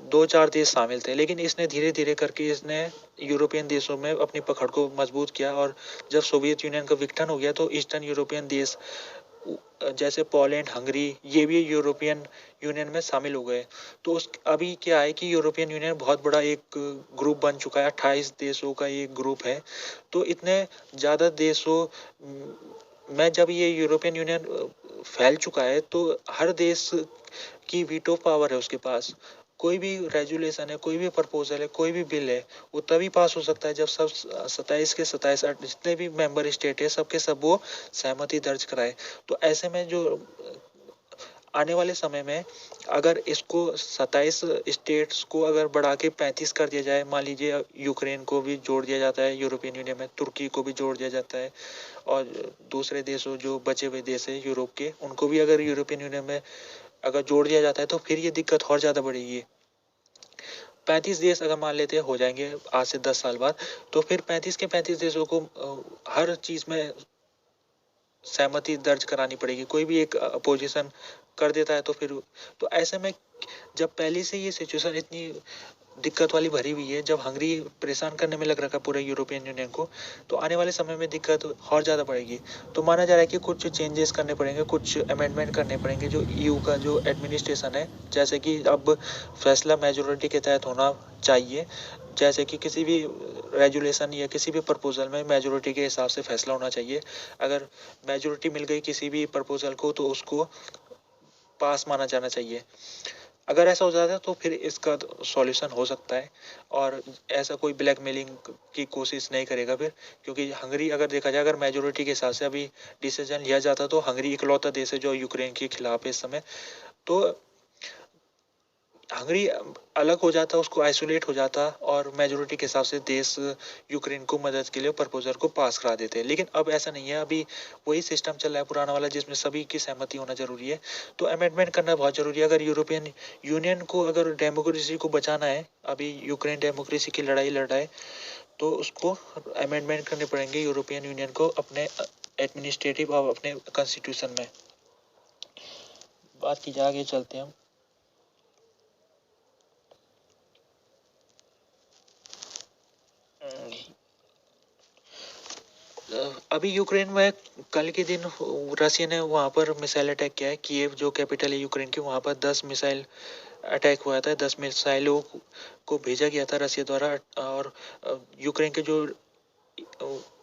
दो चार देश शामिल थे। लेकिन इसने धीरे धीरे करके इसने यूरोपियन देशों में अपनी पकड़ को मजबूत किया। और जब सोवियत यूनियन का विघटन हो गया तो ईस्टर्न यूरोपियन देश जैसे पोलैंड, हंगरी, ये भी यूरोपियन यूनियन में शामिल हो गए। तो उस अभी क्या है कि यूरोपियन यूनियन बहुत बड़ा एक ग्रुप बन चुका है, 28 देशों का एक ग्रुप है। तो इतने ज़्यादा देशों में जब ये यूरोपियन यूनियन फैल चुका है तो हर देश की वीटो पावर है उसके पास। कोई भी रेजुलेशन है, कोई भी प्रपोजल है, कोई भी बिल है, वो तभी पास हो सकता है जब सब 27 के 27 जितने भी मेंबर स्टेट है सबके सब वो सहमति दर्ज कराए। तो ऐसे में जो आने वाले समय में अगर इसको 27 स्टेट्स को अगर बढ़ा के 35 कर दिया जाए, मान लीजिए यूक्रेन को भी जोड़ दिया जाता है यूरोपियन यूनियन में, तुर्की को भी जोड़ दिया जाता है और दूसरे देशों जो बचे हुए देश है यूरोप के उनको भी अगर यूरोपियन यूनियन में अगर जोड़ दिया जाता है तो फिर ये दिक्कत और ज़्यादा बढ़ेगी। 35 देश अगर मान लेते हैं हो जाएंगे आज से 10 साल बाद, तो फिर 35 के 35 देशों को हर चीज़ में सहमति दर्ज करानी पड़ेगी। कोई भी एक अपोजिशन कर देता है तो फिर तो ऐसे में जब पहले से ये सिचुएशन इतनी दिक्कत वाली भरी हुई है, जब हंगरी परेशान करने में लग रखा है पूरे यूरोपियन यूनियन को, तो आने वाले समय में दिक्कत और ज़्यादा बढ़ेगी। तो माना जा रहा है कि कुछ चेंजेस करने पड़ेंगे, कुछ अमेंडमेंट करने पड़ेंगे जो ईयू का जो एडमिनिस्ट्रेशन है, जैसे कि अब फैसला मेजोरिटी के तहत होना चाहिए। जैसे कि किसी भी रेजुलेशन या किसी भी प्रपोजल में मेजोरिटी के हिसाब से फैसला होना चाहिए। अगर मेजोरिटी मिल गई किसी भी प्रपोजल को तो उसको पास माना जाना चाहिए। अगर ऐसा हो जाता है तो फिर इसका सॉल्यूशन हो सकता है और ऐसा कोई ब्लैकमेलिंग की कोशिश नहीं करेगा फिर। क्योंकि हंगरी अगर देखा जाए अगर मेजोरिटी के हिसाब से अभी डिसीजन लिया जाता तो हंगरी इकलौता देश है जो यूक्रेन के खिलाफ है इस समय। तो हंगरी अलग हो जाता, उसको आइसोलेट हो जाता और मेजोरिटी के हिसाब से देश यूक्रेन को मदद के लिए प्रपोजल को पास करा देते हैं। लेकिन अब ऐसा नहीं है, अभी वही सिस्टम चल रहा है पुराना वाला जिसमें सभी की सहमति होना जरूरी है। तो अमेंडमेंट करना बहुत जरूरी है। अगर यूरोपियन यूनियन को अगर डेमोक्रेसी को बचाना है, अभी यूक्रेन डेमोक्रेसी की लड़ाई लड़ रहा है, तो उसको अमेंडमेंट करने पड़ेंगे यूरोपियन यूनियन को अपने एडमिनिस्ट्रेटिव और अपने कॉन्स्टिट्यूशन में। बात की जाए आगे चलते हैं हम। अभी यूक्रेन में कल के दिन रसिया ने वहां पर मिसाइल अटैक किया है। कीव जो कैपिटल है यूक्रेन की, वहां पर 10 मिसाइल अटैक हुआ था। 10 मिसाइलों को भेजा गया था रसिया द्वारा। और यूक्रेन के जो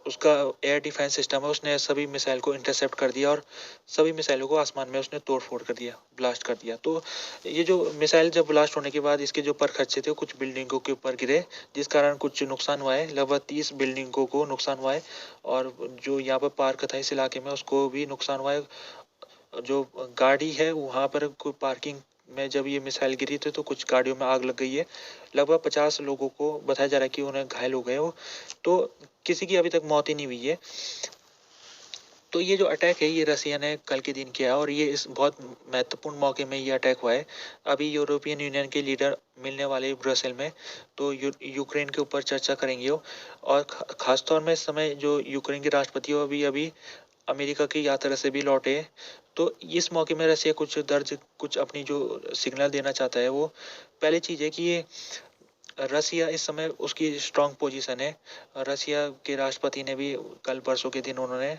उसका एयर डिफेंस सिस्टम है उसने सभी मिसाइल को इंटरसेप्ट कर दिया और सभी मिसाइलों को आसमान में उसने तोड़ फोड़ कर दिया, ब्लास्ट कर दिया। तो ये जो मिसाइल जब ब्लास्ट होने के बाद इसके जो परखच्चे थे कुछ बिल्डिंगों के ऊपर गिरे, जिस कारण कुछ नुकसान हुआ है। लगभग 30 बिल्डिंगों को नुकसान हुआ है और जो यहाँ पर पार्क था इस इलाके में उसको भी नुकसान हुआ है। जो गाड़ी है वहाँ पर कोई पार्किंग में जब ये मिसाइल गिरी थी तो कुछ गाड़ियों में आग लग गई है। लगभग 50 लोगों को बताया जा रहा है कि उन्हें घायल हो गए हो। तो किसी की अभी तक मौत ही नहीं हुई है। तो ये जो अटैक है ये रसिया ने कल के दिन किया और ये इस बहुत महत्वपूर्ण मौके में ये अटैक हुआ है। अभी यूरोपियन यूनियन के लीडर मिलने वाले ब्रसेल में, तो यूक्रेन के ऊपर चर्चा करेंगे वो। और खासतौर में इस समय जो यूक्रेन के राष्ट्रपति हो अभी अभी अमेरिका की यात्रा से भी लौटे। तो इस मौके में रसिया कुछ अपनी जो सिग्नल देना चाहता है वो पहली चीज़ है कि ये रसिया इस समय उसकी स्ट्रांग पोजीशन है। रसिया के राष्ट्रपति ने भी कल परसों के दिन उन्होंने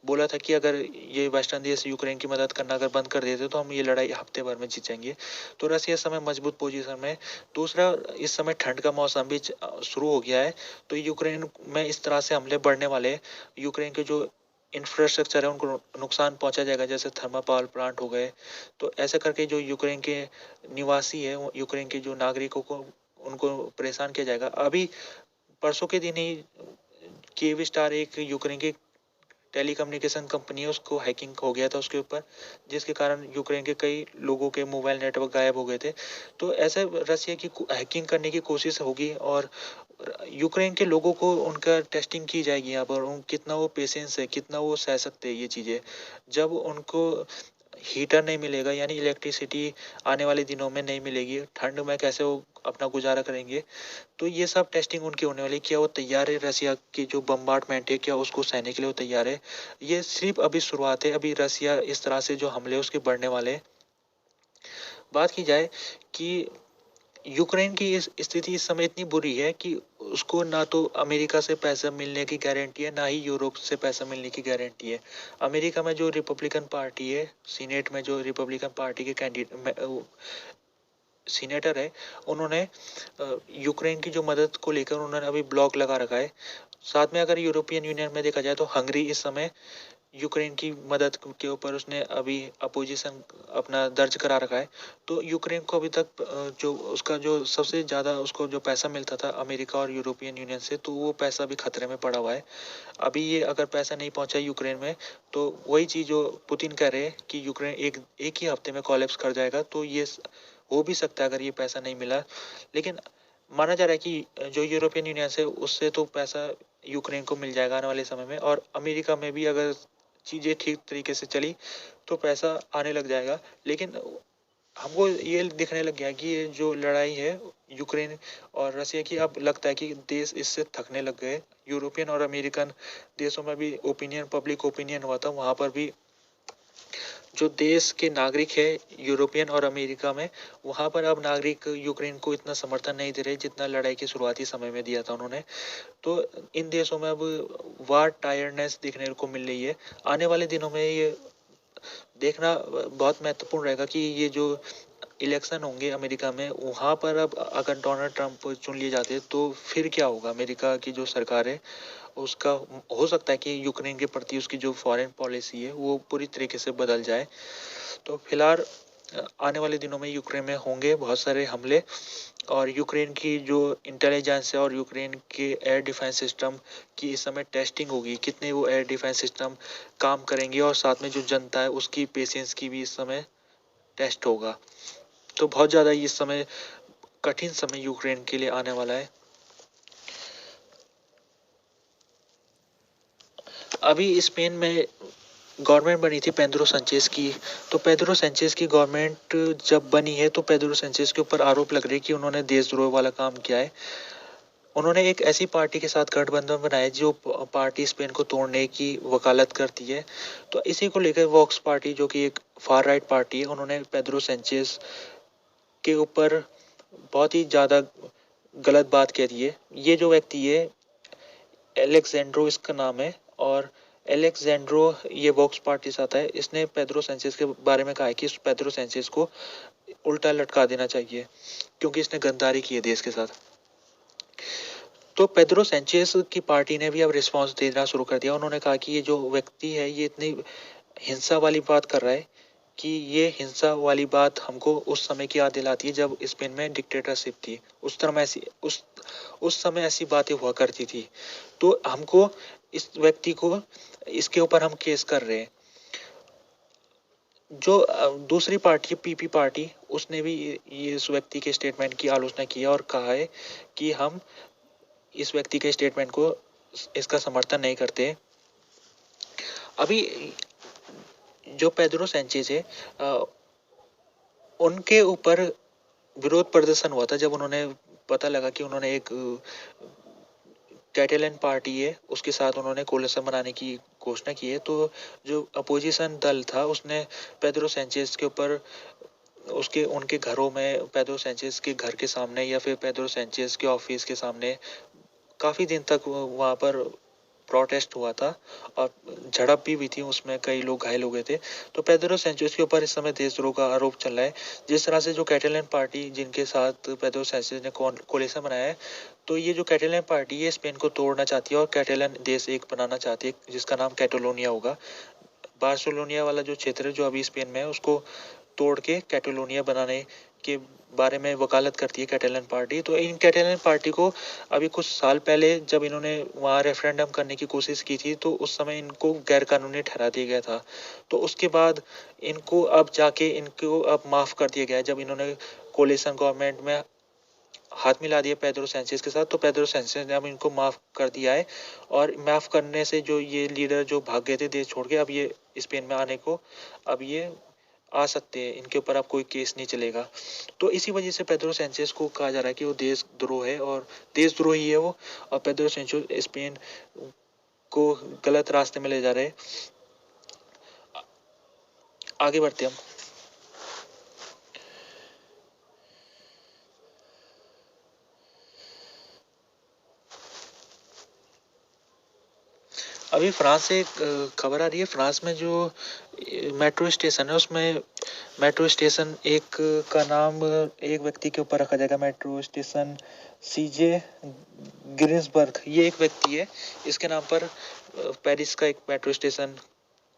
बोला था कि अगर ये वेस्टर्न देश यूक्रेन की मदद करना अगर बंद कर देते तो हम ये लड़ाई हफ्ते भर में जीत जाएंगे। तो रसिया इस समय मजबूत पोजीशन में। दूसरा, इस समय ठंड का मौसम भी शुरू हो गया है तो यूक्रेन में इस तरह से हमले बढ़ने वाले हैं। यूक्रेन के जो इंफ्रास्ट्रक्चर है उनको नुकसान पहुंचा जाएगा, जैसे थर्मल पावर प्लांट हो गए। तो ऐसा करके जो यूक्रेन के निवासी है, यूक्रेन के जो नागरिकों को उनको परेशान किया जाएगा। अभी परसों के दिन ही कीव स्टार, एक यूक्रेन की टेलीकम्युनिकेशन कंपनी है, उसको हैकिंग हो गया था उसके ऊपर, जिसके कारण यूक्रेन के कई लोगों के मोबाइल नेटवर्क गायब हो गए थे। तो ऐसे रसिया की हैकिंग करने की कोशिश होगी और यूक्रेन के लोगों को उनका टेस्टिंग की जाएगी यहाँ पर, उन कितना वो पेशेंस है, कितना वो सह सकते हैं ये चीज़ें। जब उनको हीटर नहीं मिलेगा, यानी इलेक्ट्रिसिटी आने वाले दिनों में नहीं मिलेगी, ठंड में कैसे वो अपना गुजारा करेंगे। तो ये सब टेस्टिंग उनकी होने वाली, क्या वो तैयार है रसिया की जो बम्बार्डमेंट है, क्या उसको सहने के लिए वो तैयार है। ये सिर्फ अभी शुरुआत है, अभी रसिया इस तरह से जो हमले उसके बढ़ने वाले हैं। बात की जाए कि यूक्रेन की इस स्थिति इस समय इतनी बुरी है कि उसको ना तो अमेरिका से पैसा मिलने की गारंटी है, ना ही यूरोप से पैसा मिलने की गारंटी है। अमेरिका में जो रिपब्लिकन पार्टी है, सीनेट में जो रिपब्लिकन पार्टी के कैंडिडेट सीनेटर है, उन्होंने यूक्रेन की जो मदद को लेकर उन्होंने अभी ब्लॉक लगा रखा है। साथ में अगर यूरोपियन यूनियन में देखा जाए तो हंगरी इस समय यूक्रेन की मदद के ऊपर उसने अभी अपोजिशन अपना दर्ज करा रखा है। तो यूक्रेन को अभी तक जो उसका जो सबसे ज़्यादा उसको जो पैसा मिलता था अमेरिका और यूरोपियन यूनियन से, तो वो पैसा भी खतरे में पड़ा हुआ है। अभी ये अगर पैसा नहीं पहुंचा यूक्रेन में, तो वही चीज़ जो पुतिन कह रहे हैं कि यूक्रेन एक एक ही हफ्ते में कोलैप्स कर जाएगा, तो ये हो भी सकता है अगर ये पैसा नहीं मिला। लेकिन माना जा रहा है कि जो यूरोपियन यूनियन से उससे तो पैसा यूक्रेन को मिल जाएगा आने वाले समय में, और अमेरिका में भी अगर चीज़ें ठीक तरीके से चली तो पैसा आने लग जाएगा। लेकिन हमको ये दिखने लग गया कि ये जो लड़ाई है यूक्रेन और रसिया की, अब लगता है कि देश इससे थकने लग गए। यूरोपियन और अमेरिकन देशों में भी ओपिनियन, पब्लिक ओपिनियन हुआ था, वहाँ पर भी जो देश के नागरिक है यूरोपियन और अमेरिका में, वहाँ पर अब नागरिक यूक्रेन को इतना समर्थन नहीं दे रहे जितना लड़ाई के शुरुआती समय में दिया था उन्होंने। तो इन देशों में अब वार टायर्डनेस देखने को मिल रही है। आने वाले दिनों में ये देखना बहुत महत्वपूर्ण रहेगा कि ये जो इलेक्शन होंगे अमेरिका में, वहाँ पर अब अगर डोनाल्ड ट्रंप चुन लिए जाते हैं तो फिर क्या होगा। अमेरिका की जो सरकार है उसका हो सकता है कि यूक्रेन के प्रति उसकी जो फॉरेन पॉलिसी है वो पूरी तरीके से बदल जाए। तो फिलहाल आने वाले दिनों में यूक्रेन में होंगे बहुत सारे हमले, और यूक्रेन की जो इंटेलिजेंस है और यूक्रेन के एयर डिफेंस सिस्टम की इस समय टेस्टिंग होगी, कितने वो एयर डिफेंस सिस्टम काम करेंगे, और साथ में जो जनता है उसकी पेशेंस की भी इस समय टेस्ट होगा। तो बहुत ज़्यादा इस समय कठिन समय यूक्रेन के लिए आने वाला है। अभी स्पेन में गवर्नमेंट बनी थी पेड्रो सांचेज की। तो पेड्रो सांचेज की गवर्नमेंट जब बनी है तो पेड्रो सांचेज के ऊपर आरोप लग रहे हैं कि उन्होंने देशद्रोह वाला काम किया है। उन्होंने एक ऐसी पार्टी के साथ गठबंधन बनाया जो पार्टी स्पेन को तोड़ने की वकालत करती है। तो इसी को लेकर वॉक्स पार्टी, जो कि एक फार राइट पार्टी है, उन्होंने पेड्रो सांचेज के ऊपर बहुत ही ज़्यादा गलत बात कह दी है। ये जो व्यक्ति है एलेक्जेंड्रो इसका नाम है, और एलेक्जेंड्रो ये वॉक्स पार्टी से आता है। इसने पेड्रो सांचेज के बारे में कहा है कि पेड्रो सांचेज को उल्टा लटका देना चाहिए क्योंकि इसने गद्दारी की है देश के साथ। तो पेड्रो सांचेज की पार्टी ने भी अब रिस्पांस देना शुरू कर दिया। उन्होंने कहा कि ये जो व्यक्ति है ये इतनी हिंसा वाली बात कर रहा है कि ये हिंसा वाली बात हमको उस समय की याद दिलाती है जब स्पेन में डिक्टेटरशिप थी। उस तरह ऐसी उस समय ऐसी बातें हुआ करती थी। तो हमको इस व्यक्ति को इसके ऊपर हम केस कर रहे हैं। जो दूसरी पार्टी पीपी पार्टी, उसने भी ये इस व्यक्ति के स्टेटमेंट की आलोचना की है और कहा है कि हम इस व्यक्ति के स्टेटमेंट को इसका समर्थन नहीं करते। अभी जो पेड्रो सांचेज है उनके ऊपर विरोध प्रदर्शन हुआ था जब उन्होंने पता लगा कि उन्होंने एक कैटेलन पार्टी है उसके साथ उन्होंने कोलिशन बनाने की घोषणा की है। तो जो अपोजिशन दल था उसने पेड्रो सांचेज के ऊपर उसके उनके घरों में, पेड्रो सांचेज के घर के सामने या फिर पेड्रो सांचेज के ऑफिस के सामने काफ़ी दिन तक वहाँ पर प्रोटेस्ट हुआ था और झड़प भी हुई थी, उसमें कई लोग घायल हो गए थे। तो पेड्रो सैंचेज के ऊपर इस समय देशद्रोह का आरोप चल रहा है। जिस तरह से जो कैटेलन पार्टी जिनके साथ पेड्रो सैंचेज ने कोलिशन बनाया है, तो ये जो कैटेलन पार्टी है स्पेन को तोड़ना चाहती है और कैटेलन देश एक बनाना चाहती है जिसका नाम कैटलोनिया होगा। बार्सिलोनिया वाला जो क्षेत्र है जो अभी स्पेन में है उसको तोड़ के कैटलोनिया बनाने के बारे में वकालत करती है कैटेलन पार्टी। तो इन कैटेलन पार्टी को अभी कुछ साल पहले जब इन्होंने वहाँ रेफरेंडम करने की कोशिश की थी तो उस समय इनको गैर कानूनी ठहरा दिया गया था। तो उसके बाद इनको अब जाके इनको अब माफ़ कर दिया गया है जब इन्होंने कोलिशन गवर्नमेंट में हाथ मिला दिया पेड्रो सैंचेज के साथ। तो पेड्रो सैंचेज ने अब इनको माफ़ कर दिया है और माफ़ करने से जो ये लीडर जो भाग गए थे देश छोड़ के, अब ये स्पेन में आने को अब ये आ सकते हैं, इनके ऊपर अब कोई केस नहीं चलेगा। तो इसी वजह से पेड्रो सैंचेज को कहा जा रहा है कि वो देशद्रोह है और देशद्रोही है वो। और पेड्रो सैंचेज स्पेन को गलत रास्ते में ले जा रहे हैं। आगे बढ़ते हम। अभी फ्रांस से एक खबर आ रही है। फ्रांस में जो मेट्रो स्टेशन है उसमें मेट्रो स्टेशन एक का नाम एक व्यक्ति के ऊपर रखा जाएगा। मेट्रो स्टेशन सीजे गिरिंसबर्ग, ये एक व्यक्ति है, इसके नाम पर पेरिस का एक मेट्रो स्टेशन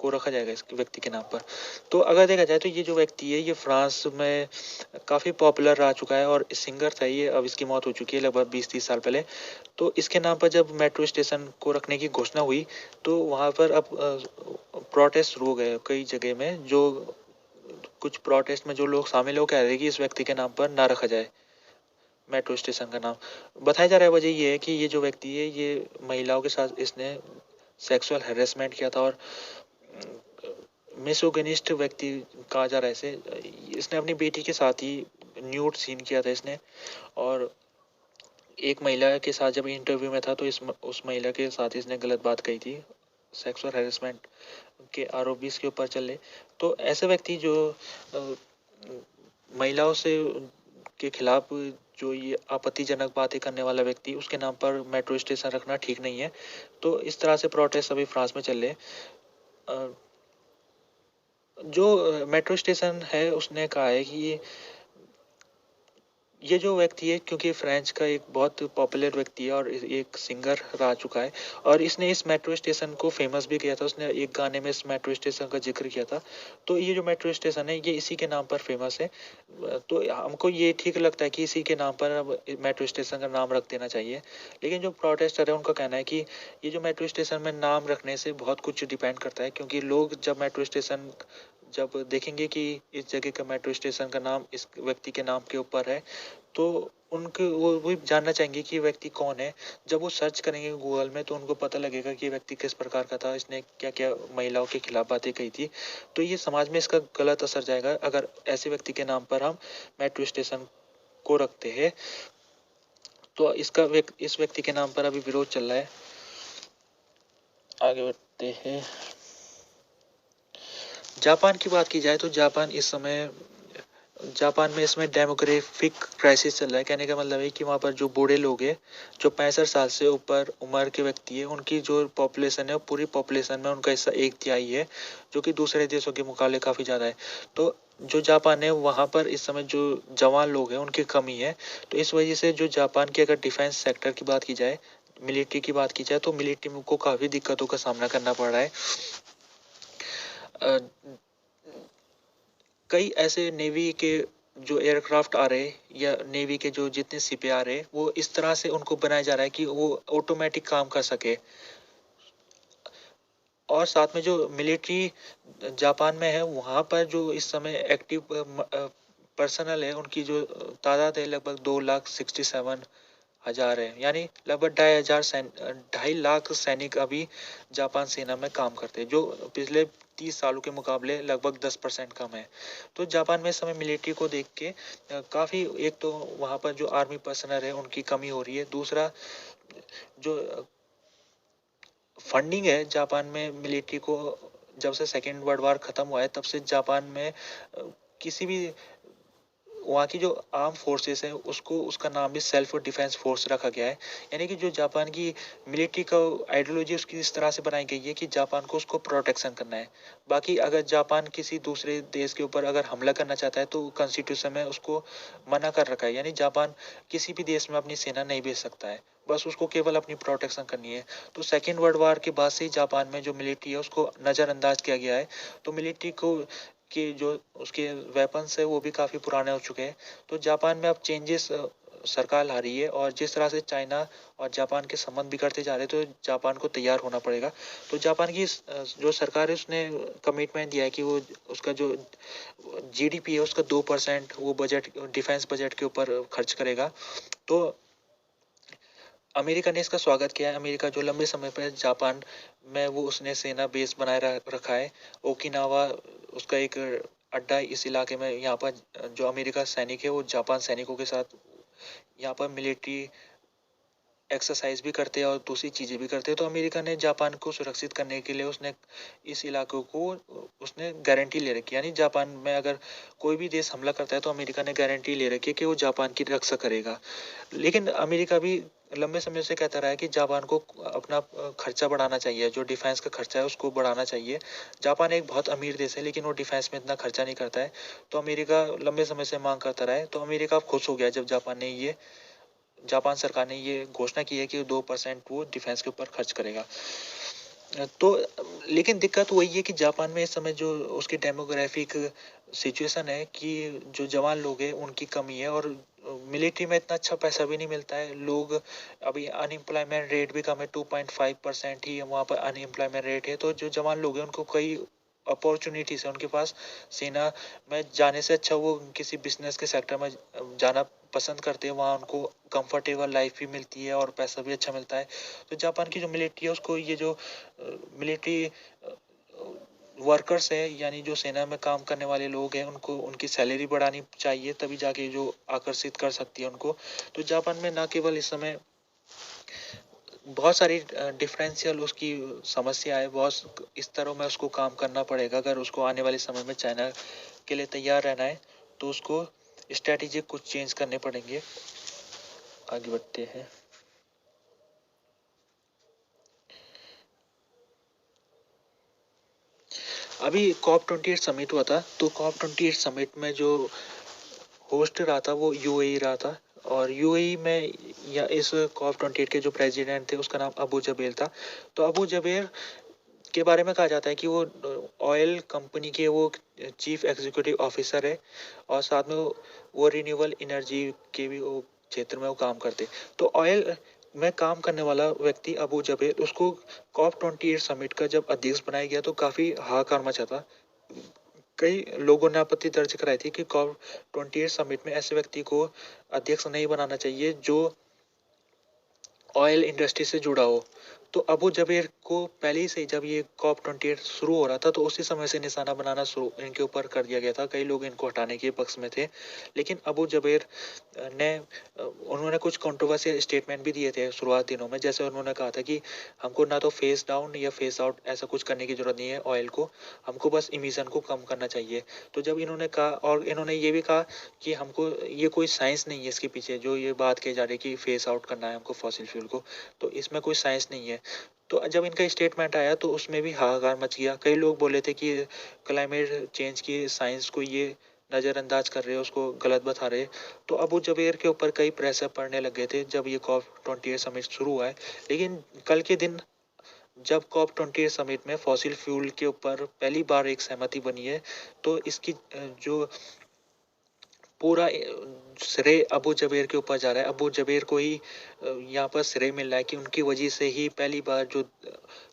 को रखा जाएगा इस व्यक्ति के नाम पर। तो अगर देखा जाए तो ये जो व्यक्ति है ये फ्रांस में काफ़ी पॉपुलर रह चुका है और सिंगर था ये। अब इसकी मौत हो चुकी है लगभग 20-30 साल पहले। तो इसके नाम पर जब मेट्रो स्टेशन को रखने की घोषणा हुई तो वहाँ पर अब प्रोटेस्ट शुरू हो गए कई जगह में। जो कुछ प्रोटेस्ट में जो लोग शामिल हो कह रहे हैं कि इस व्यक्ति के नाम पर ना रखा जाए मेट्रो स्टेशन का नाम। बताया जा रहा है वजह ये है कि ये जो व्यक्ति है ये महिलाओं के साथ इसने सेक्सुअल हैरेसमेंट किया था और मिसोगिनिस्ट व्यक्ति कहा जा रहा है इसे। इसने अपनी बेटी के साथ ही न्यूड सीन किया था इसने। और एक महिला के साथ जब इंटरव्यू में था तो उस महिला के साथ इसने गलत बात कही थी। सेक्सुअल हैरेसमेंट के आरोप भी इसके ऊपर चले। तो ऐसे व्यक्ति जो महिलाओं से के खिलाफ जो ये आपत्तिजनक बातें करने वाला व्यक्ति उसके नाम पर मेट्रो स्टेशन रखना ठीक नहीं है। तो इस तरह से प्रोटेस्ट अभी फ्रांस में चल रहे। जो मेट्रो स्टेशन है उसने कहा है कि ये जो व्यक्ति है क्योंकि फ्रेंच का एक बहुत पॉपुलर व्यक्ति है और एक सिंगर रह चुका है और इसने इस मेट्रो स्टेशन को फेमस भी किया था। उसने एक गाने में इस मेट्रो स्टेशन का जिक्र किया था। तो ये जो मेट्रो स्टेशन है ये इसी के नाम पर फेमस है। तो हमको ये ठीक लगता है कि इसी के नाम पर अब मेट्रो स्टेशन का नाम रख देना चाहिए। लेकिन जो प्रोटेस्टर है उनका कहना है कि ये जो मेट्रो स्टेशन में नाम रखने से बहुत कुछ डिपेंड करता है क्योंकि लोग जब मेट्रो स्टेशन जब देखेंगे कि इस जगह का मेट्रो स्टेशन का नाम इस व्यक्ति के नाम के ऊपर है तो उनके वो जानना चाहेंगे कि ये व्यक्ति कौन है। जब वो सर्च करेंगे गूगल में तो उनको पता लगेगा कि ये व्यक्ति किस प्रकार का था, इसने क्या क्या महिलाओं के खिलाफ बातें कही थी। तो ये समाज में इसका गलत असर जाएगा अगर ऐसे व्यक्ति के नाम पर हम मेट्रो स्टेशन को रखते हैं। तो इस व्यक्ति के नाम पर अभी विरोध चल रहा है। आगे बढ़ते हैं। जापान की बात की जाए तो जापान में इसमें डेमोग्राफिक क्राइसिस चल रहा है। कहने का मतलब है कि वहाँ पर जो बूढ़े लोग हैं जो 65 साल से ऊपर उम्र के व्यक्ति है उनकी जो पॉपुलेशन है पूरी पॉपुलेशन में उनका हिस्सा 1/3 है जो कि दूसरे देशों के मुकाबले काफ़ी ज़्यादा है। तो जो जापान है वहाँ पर इस समय जो जवान लोग हैं उनकी कमी है। तो इस वजह से जो जापान के अगर डिफेंस सेक्टर की बात की जाए, मिलिट्री की बात की जाए तो मिलिट्री को काफ़ी दिक्कतों का सामना करना पड़ रहा है। कई ऐसे नेवी के जो एयरक्राफ्ट आ रहे या नेवी के जो जितने शिपें आ रहे वो इस तरह से उनको बनाया जा रहा है कि वो ऑटोमेटिक काम कर सके। और साथ में जो मिलिट्री जापान में है वहाँ पर जो इस समय एक्टिव पर्सनल है उनकी जो तादाद है लगभग 2,67,000 है। यानी लगभग 2,500 सैनिक अभी जापान सेना में काम करते हैं जो पिछले 30 सालों के मुकाबले लगभग 10% कम है। तो जापान में इस समय मिलिट्री को देख के काफ़ी एक तो वहाँ पर जो आर्मी पर्सनल है उनकी कमी हो रही है। दूसरा जो फंडिंग है जापान में मिलिट्री को जब से सेकेंड वर्ल्ड वार ख़त्म हुआ है तब से जापान में किसी भी वहाँ की जो आर्म फोर्सेस है उसको उसका नाम भी सेल्फ डिफेंस फोर्स रखा गया है। यानी कि जो जापान की मिलिट्री का आइडियोलॉजी उसकी इस तरह से बनाई गई है कि जापान को उसको प्रोटेक्शन करना है। बाकी अगर जापान किसी दूसरे देश के ऊपर अगर हमला करना चाहता है तो कॉन्स्टिट्यूशन में उसको मना कर रखा है। यानी जापान किसी भी देश में अपनी सेना नहीं भेज सकता है, बस उसको केवल अपनी प्रोटेक्शन करनी है। तो सेकेंड वर्ल्ड वार के बाद से ही जापान में जो मिलिट्री है उसको नज़रअंदाज किया गया है। तो मिलिट्री को कि जो उसके वेपन्स है वो भी काफ़ी पुराने हो चुके हैं। तो जापान में अब चेंजेस सरकार ला रही है, और जिस तरह से चाइना और जापान के संबंध बिगड़ते जा रहे हैं तो जापान को तैयार होना पड़ेगा। तो जापान की जो सरकार है उसने कमिटमेंट दिया है कि वो उसका जो जीडीपी है उसका 2% वो बजट डिफेंस बजट के ऊपर खर्च करेगा। तो अमेरिका ने इसका स्वागत किया है। अमेरिका जो लंबे समय पर जापान में वो उसने सेना बेस बनाए रखा है। ओकिनावा उसका एक अड्डा इस इलाके में। यहाँ पर जो अमेरिका सैनिक है वो जापान सैनिकों के साथ यहाँ पर मिलिट्री एक्सरसाइज भी करते हैं और दूसरी चीज़ें भी करते हैं। तो अमेरिका ने जापान को सुरक्षित करने के लिए उसने इस इलाकों को उसने गारंटी ले रखी है। यानी जापान में अगर कोई भी देश हमला करता है तो अमेरिका ने गारंटी ले रखी है कि वो जापान की रक्षा करेगा। लेकिन अमेरिका भी लंबे समय से कहता रहा है कि जापान को अपना खर्चा बढ़ाना चाहिए, जो डिफेंस का खर्चा है उसको बढ़ाना चाहिए। जापान एक बहुत अमीर देश है लेकिन वो डिफेंस में इतना खर्चा नहीं करता है। तो अमेरिका लंबे समय से मांग करता रहा है। तो अमेरिका खुश हो गया जब जापान सरकार ने ये घोषणा की है कि 2% वो डिफेंस के ऊपर खर्च करेगा। तो लेकिन दिक्कत वही है कि जापान में इस समय जो उसकी डेमोग्राफिक सिचुएशन है कि जो जवान लोग हैं उनकी कमी है, और मिलिट्री में इतना अच्छा पैसा भी नहीं मिलता है। लोग अभी अनएम्प्लॉयमेंट रेट भी कम है, 2.5% ही वहाँ पर अनएम्प्लॉयमेंट रेट है। तो जो जवान लोग हैं उनको कई अपॉर्चुनिटीज है उनके पास। सेना में जाने से अच्छा वो किसी बिजनेस के सेक्टर में जाना पसंद करते हैं। वहाँ उनको कंफर्टेबल लाइफ भी मिलती है और पैसा भी अच्छा मिलता है। तो जापान की जो मिलिट्री है उसको ये जो मिलिट्री वर्कर्स है यानी जो सेना में काम करने वाले लोग हैं उनको उनकी सैलरी बढ़ानी चाहिए, तभी जाके जो आकर्षित कर सकती है उनको। तो जापान में ना केवल इस समय बहुत सारी डिफरेंशियल उसकी समस्या है, बहुत स्तरों में उसको काम करना पड़ेगा। अगर उसको आने वाले समय में चाइना के लिए तैयार रहना है तो उसको स्ट्रैटेजी कुछ चेंज करने पड़ेंगे। आगे बढ़ते हैं। अभी COP28 समिट हुआ था। तो COP28 समिट में जो होस्ट रहा था वो यूएई रहा था। और यूएई में या इस COP28 के जो प्रेसिडेंट थे उसका नाम अबू जबेर था। तो अबू जबेर के बारे में कहा जाता है कि वो ऑयल कंपनी के वो चीफ एग्जीक्यूटिव ऑफिसर है, और साथ में वो रिन्यूएबल एनर्जी के भी वो क्षेत्र में वो काम करते। तो ऑयल में काम करने वाला व्यक्ति अबू जबेर, उसको COP28 समिट का जब अध्यक्ष बनाया गया तो काफ़ी हाहाकार मचा था। कई लोगों ने आपत्ति दर्ज कराई थी कि COP28 समिट में ऐसे व्यक्ति को अध्यक्ष नहीं बनाना चाहिए जो ऑयल इंडस्ट्री से जुड़ा हो। तो अबू जबेर को पहले से जब ये COP28 शुरू हो रहा था तो उसी समय से निशाना बनाना शुरू इनके ऊपर कर दिया गया था। कई लोग इनको हटाने के पक्ष में थे, लेकिन अबू जबेर ने उन्होंने कुछ कंट्रोवर्शियल स्टेटमेंट भी दिए थे शुरुआत दिनों में। जैसे उन्होंने कहा था कि हमको ना तो फेस डाउन या फेस आउट ऐसा कुछ करने की जरूरत नहीं है ऑयल को, हमको बस इमिशन को कम करना चाहिए। तो जब इन्होंने कहा, और इन्होंने ये भी कहा कि हमको ये कोई साइंस नहीं है इसके पीछे जो ये बात कही जा रही है कि फेस आउट करना है हमको फॉसिल फ्यूल को, तो इसमें कोई साइंस नहीं है। तो जब इनका स्टेटमेंट आया तो उसमें भी हाहाकार मच गया। कई लोग बोले थे कि क्लाइमेट चेंज की साइंस को ये नज़रअंदाज कर रहे हैं, उसको गलत बता रहे हैं। तो अबू जबेर के ऊपर कई प्रेशर पड़ने लगे थे जब ये COP28 समिट शुरू हुआ है। लेकिन कल के दिन जब COP28 समिट में फॉसिल फ्यूल के ऊपर पहली बार एक सहमति बनी है, तो इसकी जो पूरा श्रेय अबू जबेर के ऊपर जा रहा है। अबू जबेर को ही यहाँ पर श्रेय मिल रहा है कि उनकी वजह से ही पहली बार जो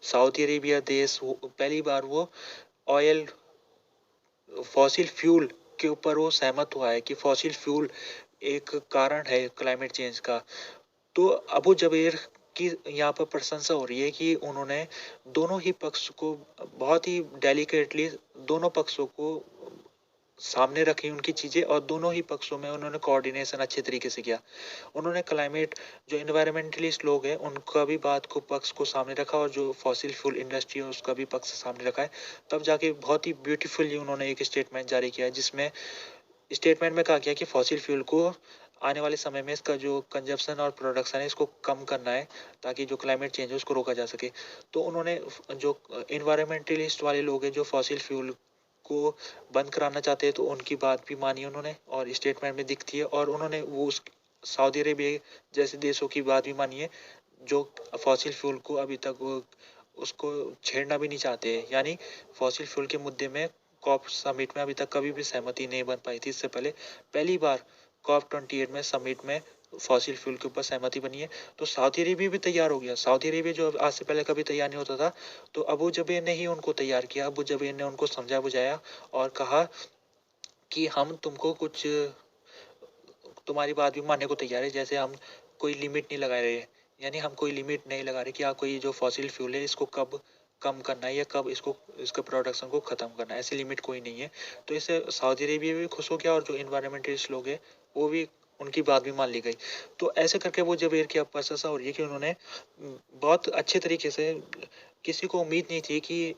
सऊदी अरेबिया देश पहली बार वो ऑयल फॉसिल फ्यूल के ऊपर वो सहमत हुआ है कि फॉसिल फ्यूल एक कारण है क्लाइमेट चेंज का। तो अबू जबेर की यहाँ पर प्रशंसा हो रही है कि उन्होंने दोनों ही पक्ष को बहुत ही डेलिकेटली दोनों पक्षों को सामने रखी उनकी चीज़ें, और दोनों ही पक्षों में उन्होंने कोऑर्डिनेशन अच्छे तरीके से किया। उन्होंने क्लाइमेट जो इन्वायरमेंटलिस्ट लोग हैं उनका भी बात को पक्ष को सामने रखा, और जो फॉसिल फ्यूल इंडस्ट्री है उसका भी पक्ष सामने रखा है। तब जाके बहुत ही ब्यूटीफुली उन्होंने एक स्टेटमेंट जारी किया है जिसमें स्टेटमेंट में कहा गया कि फॉसिल फ्यूल को आने वाले समय में इसका जो कंजप्शन और प्रोडक्शन है इसको कम करना है, ताकि जो क्लाइमेट चेंज है उसको रोका जा सके। तो उन्होंने जो इन्वायरमेंटलिस्ट वाले लोग हैं जो फॉसिल फ्यूल को बंद कराना चाहते हैं, तो उनकी बात भी मानी उन्होंने और स्टेटमेंट में दिखती है, और उन्होंने वो उस सऊदी अरेबिया जैसे देशों की बात भी मानी है जो फॉसिल फ्यूल को अभी तक वो उसको छेड़ना भी नहीं चाहते हैं। यानी फॉसिल फ्यूल के मुद्दे में कॉप समिट में अभी तक कभी भी सहमति नहीं बन पाई थी। इससे पहले पहली बार COP28 में समिट में फॉसिल फ्यूल के ऊपर सहमति बनी है। तो सऊदी अरेबिया भी तैयार हो गया। सऊदी अरेबिया जो आज से पहले कभी तैयार नहीं होता था, तो अबू जबीर ने ही उनको तैयार किया। अबू जबीर ने उनको समझा बुझाया और कहा कि हम तुमको कुछ तुम्हारी बात भी मानने को तैयार है, जैसे हम कोई लिमिट नहीं लगा रहे। यानी हम कोई लिमिट नहीं लगा रहे कि हाँ कोई जो फॉसिल फ्यूल है इसको कब कम करना है या कब इसको इसके प्रोडक्शन को ख़त्म करना है, ऐसी लिमिट कोई नहीं है। तो इससे सऊदी अरेबिया भी खुश हो गया और जो इन्वायरमेंटलिस्ट लोग हैं वो भी उनकी बात भी मान ली गई। तो ऐसे करके वो जबीर की अब प्रशंसा हो रही है कि उन्होंने बहुत अच्छे तरीके से, किसी को उम्मीद नहीं थी कि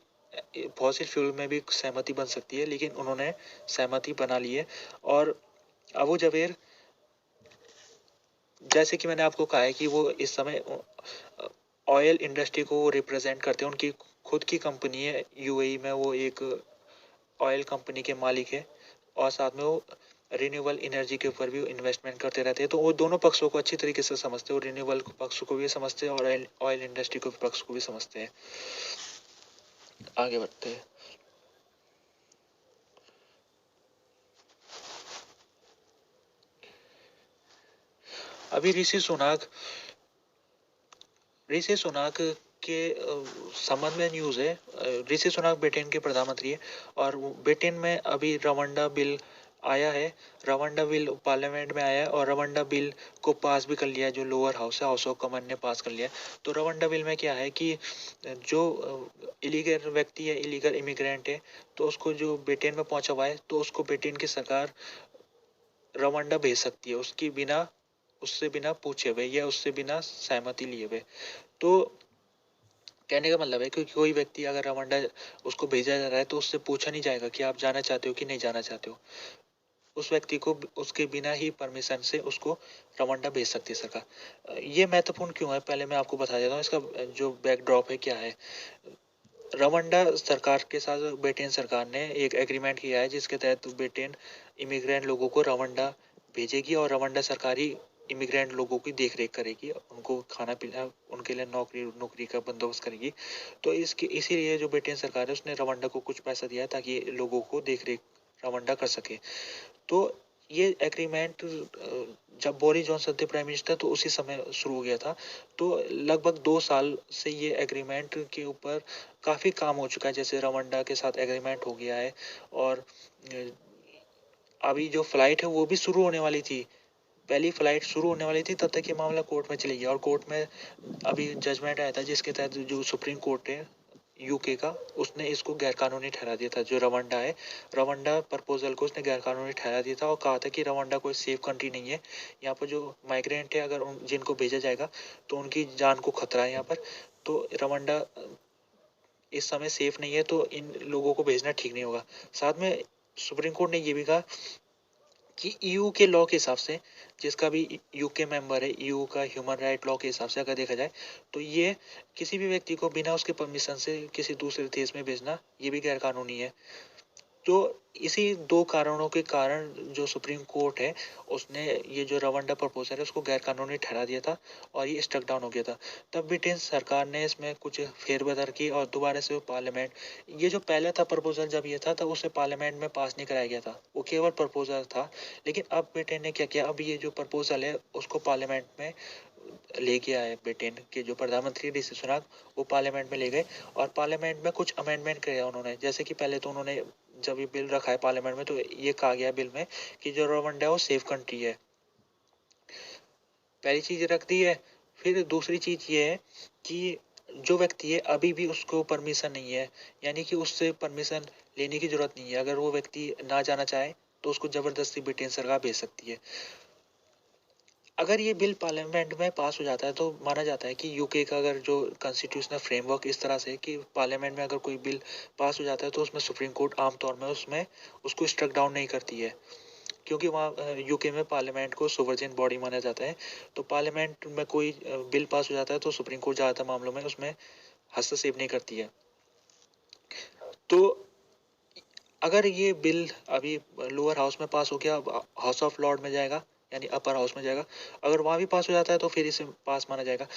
फॉसिल फ्यूल में भी सहमति बन सकती है, लेकिन उन्होंने सहमति बना ली है। और अबू जबीर, जैसे कि मैंने आपको कहा है कि वो इस समय ऑयल इंडस्ट्री को रिप्रेजेंट करते हैं। उनकी खुद की कंपनी है यूएई में, वो एक ऑयल कंपनी के मालिक है और साथ में वो रिन्यूएबल एनर्जी के ऊपर भी इन्वेस्टमेंट करते रहते हैं। तो वो दोनों पक्षों को अच्छी तरीके से समझते हैं, और रिन्यूएबल पक्ष को भी समझते हैं और ऑयल इंडस्ट्री के पक्ष को भी समझते हैं। आगे बढ़ते हैं। अभी ऋषि सुनाक के संबंध में न्यूज़ है। ऋषि सुनाक ब्रिटेन के प्रधानमंत्री है और ब्रिटेन में अभी रवंडा बिल आया है। रवंडा बिल पार्लियामेंट में आया है और रवंडा बिल को पास भी कर लिया है, जो लोअर हाउस है, हाउस ऑफ कॉमन ने पास कर लिया है। तो रवंडा बिल में क्या है कि जो इलीगल व्यक्ति है, इलीगल इमिग्रेंट है, तो उसको जो ब्रिटेन में पहुंचा हुआ है, तो उसको ब्रिटेन की सरकार रवांडा भेज सकती है उससे बिना पूछे हुए या उससे बिना सहमति लिए हुए। तो कहने का मतलब है कि कोई व्यक्ति अगर रवांडा उसको भेजा जा रहा है तो उससे पूछा नहीं जाएगा कि आप जाना चाहते हो कि नहीं जाना चाहते हो। उस व्यक्ति को उसके बिना ही परमिशन से उसको रवांडा भेज सकती है सरकार। ये महत्वपूर्ण क्यों है, पहले मैं आपको बता देता हूँ इसका जो बैकड्रॉप है क्या है। रवांडा सरकार के साथ ब्रिटेन सरकार ने एक एग्रीमेंट किया है जिसके तहत ब्रिटेन इमिग्रेंट लोगों को रवांडा भेजेगी और रवांडा सरकारी इमिग्रेंट लोगों की देख रेख करेगी, उनको खाना पीना, उनके लिए नौकरी नौकरी का बंदोबस्त करेगी। तो इसके इसीलिए जो ब्रिटेन सरकार है उसने रवांडा को कुछ पैसा दिया ताकि लोगों को देख रेख रवांडा कर सके। तो ये एग्रीमेंट जब बोरिस जॉनसन थे प्राइम मिनिस्टर तो उसी समय शुरू हो गया था। तो लगभग 2 साल से ये एग्रीमेंट के ऊपर काफ़ी काम हो चुका है। जैसे रवांडा के साथ एग्रीमेंट हो गया है और अभी जो फ्लाइट है वो भी शुरू होने वाली थी। पहली फ्लाइट शुरू होने वाली थी तब तक ये मामला कोर्ट में चली गया और कोर्ट में अभी जजमेंट आया था जिसके तहत जो सुप्रीम कोर्ट है यूके का, उसने इसको गैरकानूनी ठहरा दिया था। जो रवांडा है, रवांडा प्रपोजल को उसने गैरकानूनी ठहरा दिया था और कहा था कि रवांडा कोई सेफ कंट्री नहीं है। यहाँ पर जो माइग्रेंट है अगर जिनको भेजा जाएगा तो उनकी जान को खतरा है यहाँ पर। तो रवांडा इस समय सेफ नहीं है, तो इन लोगों को भेजना ठीक नहीं होगा। साथ में सुप्रीम कोर्ट ने ये भी कहा कि ईयू के लॉ के हिसाब से, जिसका भी यूके मेंबर है, ईयू का ह्यूमन राइट लॉ के हिसाब से अगर देखा जाए तो ये किसी भी व्यक्ति को बिना उसके परमिशन से किसी दूसरे देश में भेजना ये भी गैर कानूनी है। तो इसी 2 कारणों के कारण जो सुप्रीम कोर्ट है उसने ये जो रवांडा प्रपोजल है उसको गैर कानूनी ठहरा दिया था और ये स्टक डाउन हो गया था। तब ब्रिटेन सरकार ने इसमें कुछ फेरबदल की और दोबारा से पार्लियामेंट, ये जो पहला था प्रपोजल जब ये था तब उसे पार्लियामेंट में पास नहीं कराया गया था, वो केवल प्रपोजल था। लेकिन अब ब्रिटेन ने क्या किया, अब ये जो प्रपोजल है उसको पार्लियामेंट में ले गया है। ब्रिटेन के जो प्रधानमंत्री ऋषि सुनक वो पार्लियामेंट में ले गए और पार्लियामेंट में कुछ अमेंडमेंट किया उन्होंने। जैसे कि पहले तो उन्होंने जब ये बिल रखा है पार्लियामेंट में तो ये कहा गया बिल में कि जो रवांडा है वो सेफ कंट्री है, पहली चीज रख दी है। फिर दूसरी चीज ये है कि जो व्यक्ति है अभी भी उसको परमिशन नहीं है, यानी कि उससे परमिशन लेने की जरूरत नहीं है। अगर वो व्यक्ति ना जाना चाहे तो उसको जबरदस्ती ब्रिटेन सरकार भेज सकती है। अगर ये बिल पार्लियामेंट में पास हो जाता है तो माना जाता है कि यूके का अगर जो कॉन्स्टिट्यूशनल फ्रेमवर्क इस तरह से है कि पार्लियामेंट में अगर कोई बिल पास हो जाता है तो उसमें सुप्रीम कोर्ट आमतौर में उसमें उसको स्ट्रक डाउन नहीं करती है। क्योंकि वहाँ यूके में पार्लियामेंट को सोवरेन बॉडी माना जाता है। तो पार्लियामेंट में कोई बिल पास हो जाता है तो सुप्रीम कोर्ट ज़्यादातर मामलों में उसमें हस्तक्षेप नहीं करती है। तो अगर ये बिल अभी लोअर हाउस में पास हो गया, हाउस ऑफ लॉर्ड में जाएगा यानी अपर हाउस में जाएगा, अगर वहाँ भी पास हो जाता है तो फिर इसे पास माना जाएगा।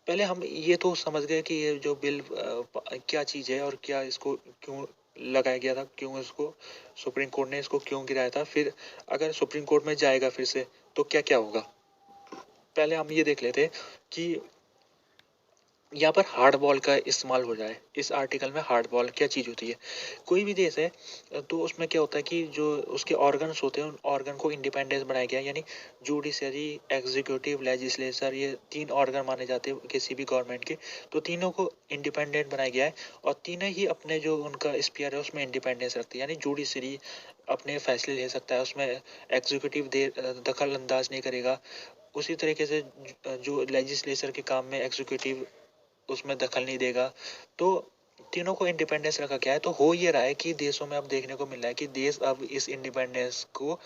पहले हम ये तो समझ गए कि ये जो बिल क्या चीज़ है और क्या इसको क्यों लगाया गया था, क्यों इसको सुप्रीम कोर्ट ने इसको क्यों गिराया था। फिर अगर सुप्रीम कोर्ट में जाएगा फिर से तो क्या क्या होगा। पहले हम ये देख लेते हैं कि यहाँ पर हार्ड बॉल का इस्तेमाल हो जाए। इस आर्टिकल में हार्ड बॉल क्या चीज़ होती है। कोई भी देश है तो उसमें क्या होता है कि जो उसके ऑर्गन्स होते हैं उन ऑर्गन को इंडिपेंडेंस बनाया गया, यानी जुडिशरी, एग्जीक्यूटिव, लेजिस्लेचर, ये 3 ऑर्गन माने जाते हैं किसी भी गवर्नमेंट के। तो तीनों को इंडिपेंडेंट बनाया गया है और तीनों ही अपने जो उनका स्पीयर है उसमें इंडिपेंडेंस रखती है। यानी जुडिशरी अपने फैसले ले सकता है, उसमें एग्जीक्यूटिव दखल अंदाज नहीं करेगा। उसी तरीके से जो लेजिस्लेचर के काम में एग्जीक्यूटिव उसमें दखल नहीं देगा। तो तीनों को इंडिपेंडेंस रखा गया है। तो हो ये रहा है कि देशों में अब देखने को मिल रहा है कि देश अब इस इंडिपेंडेंस को,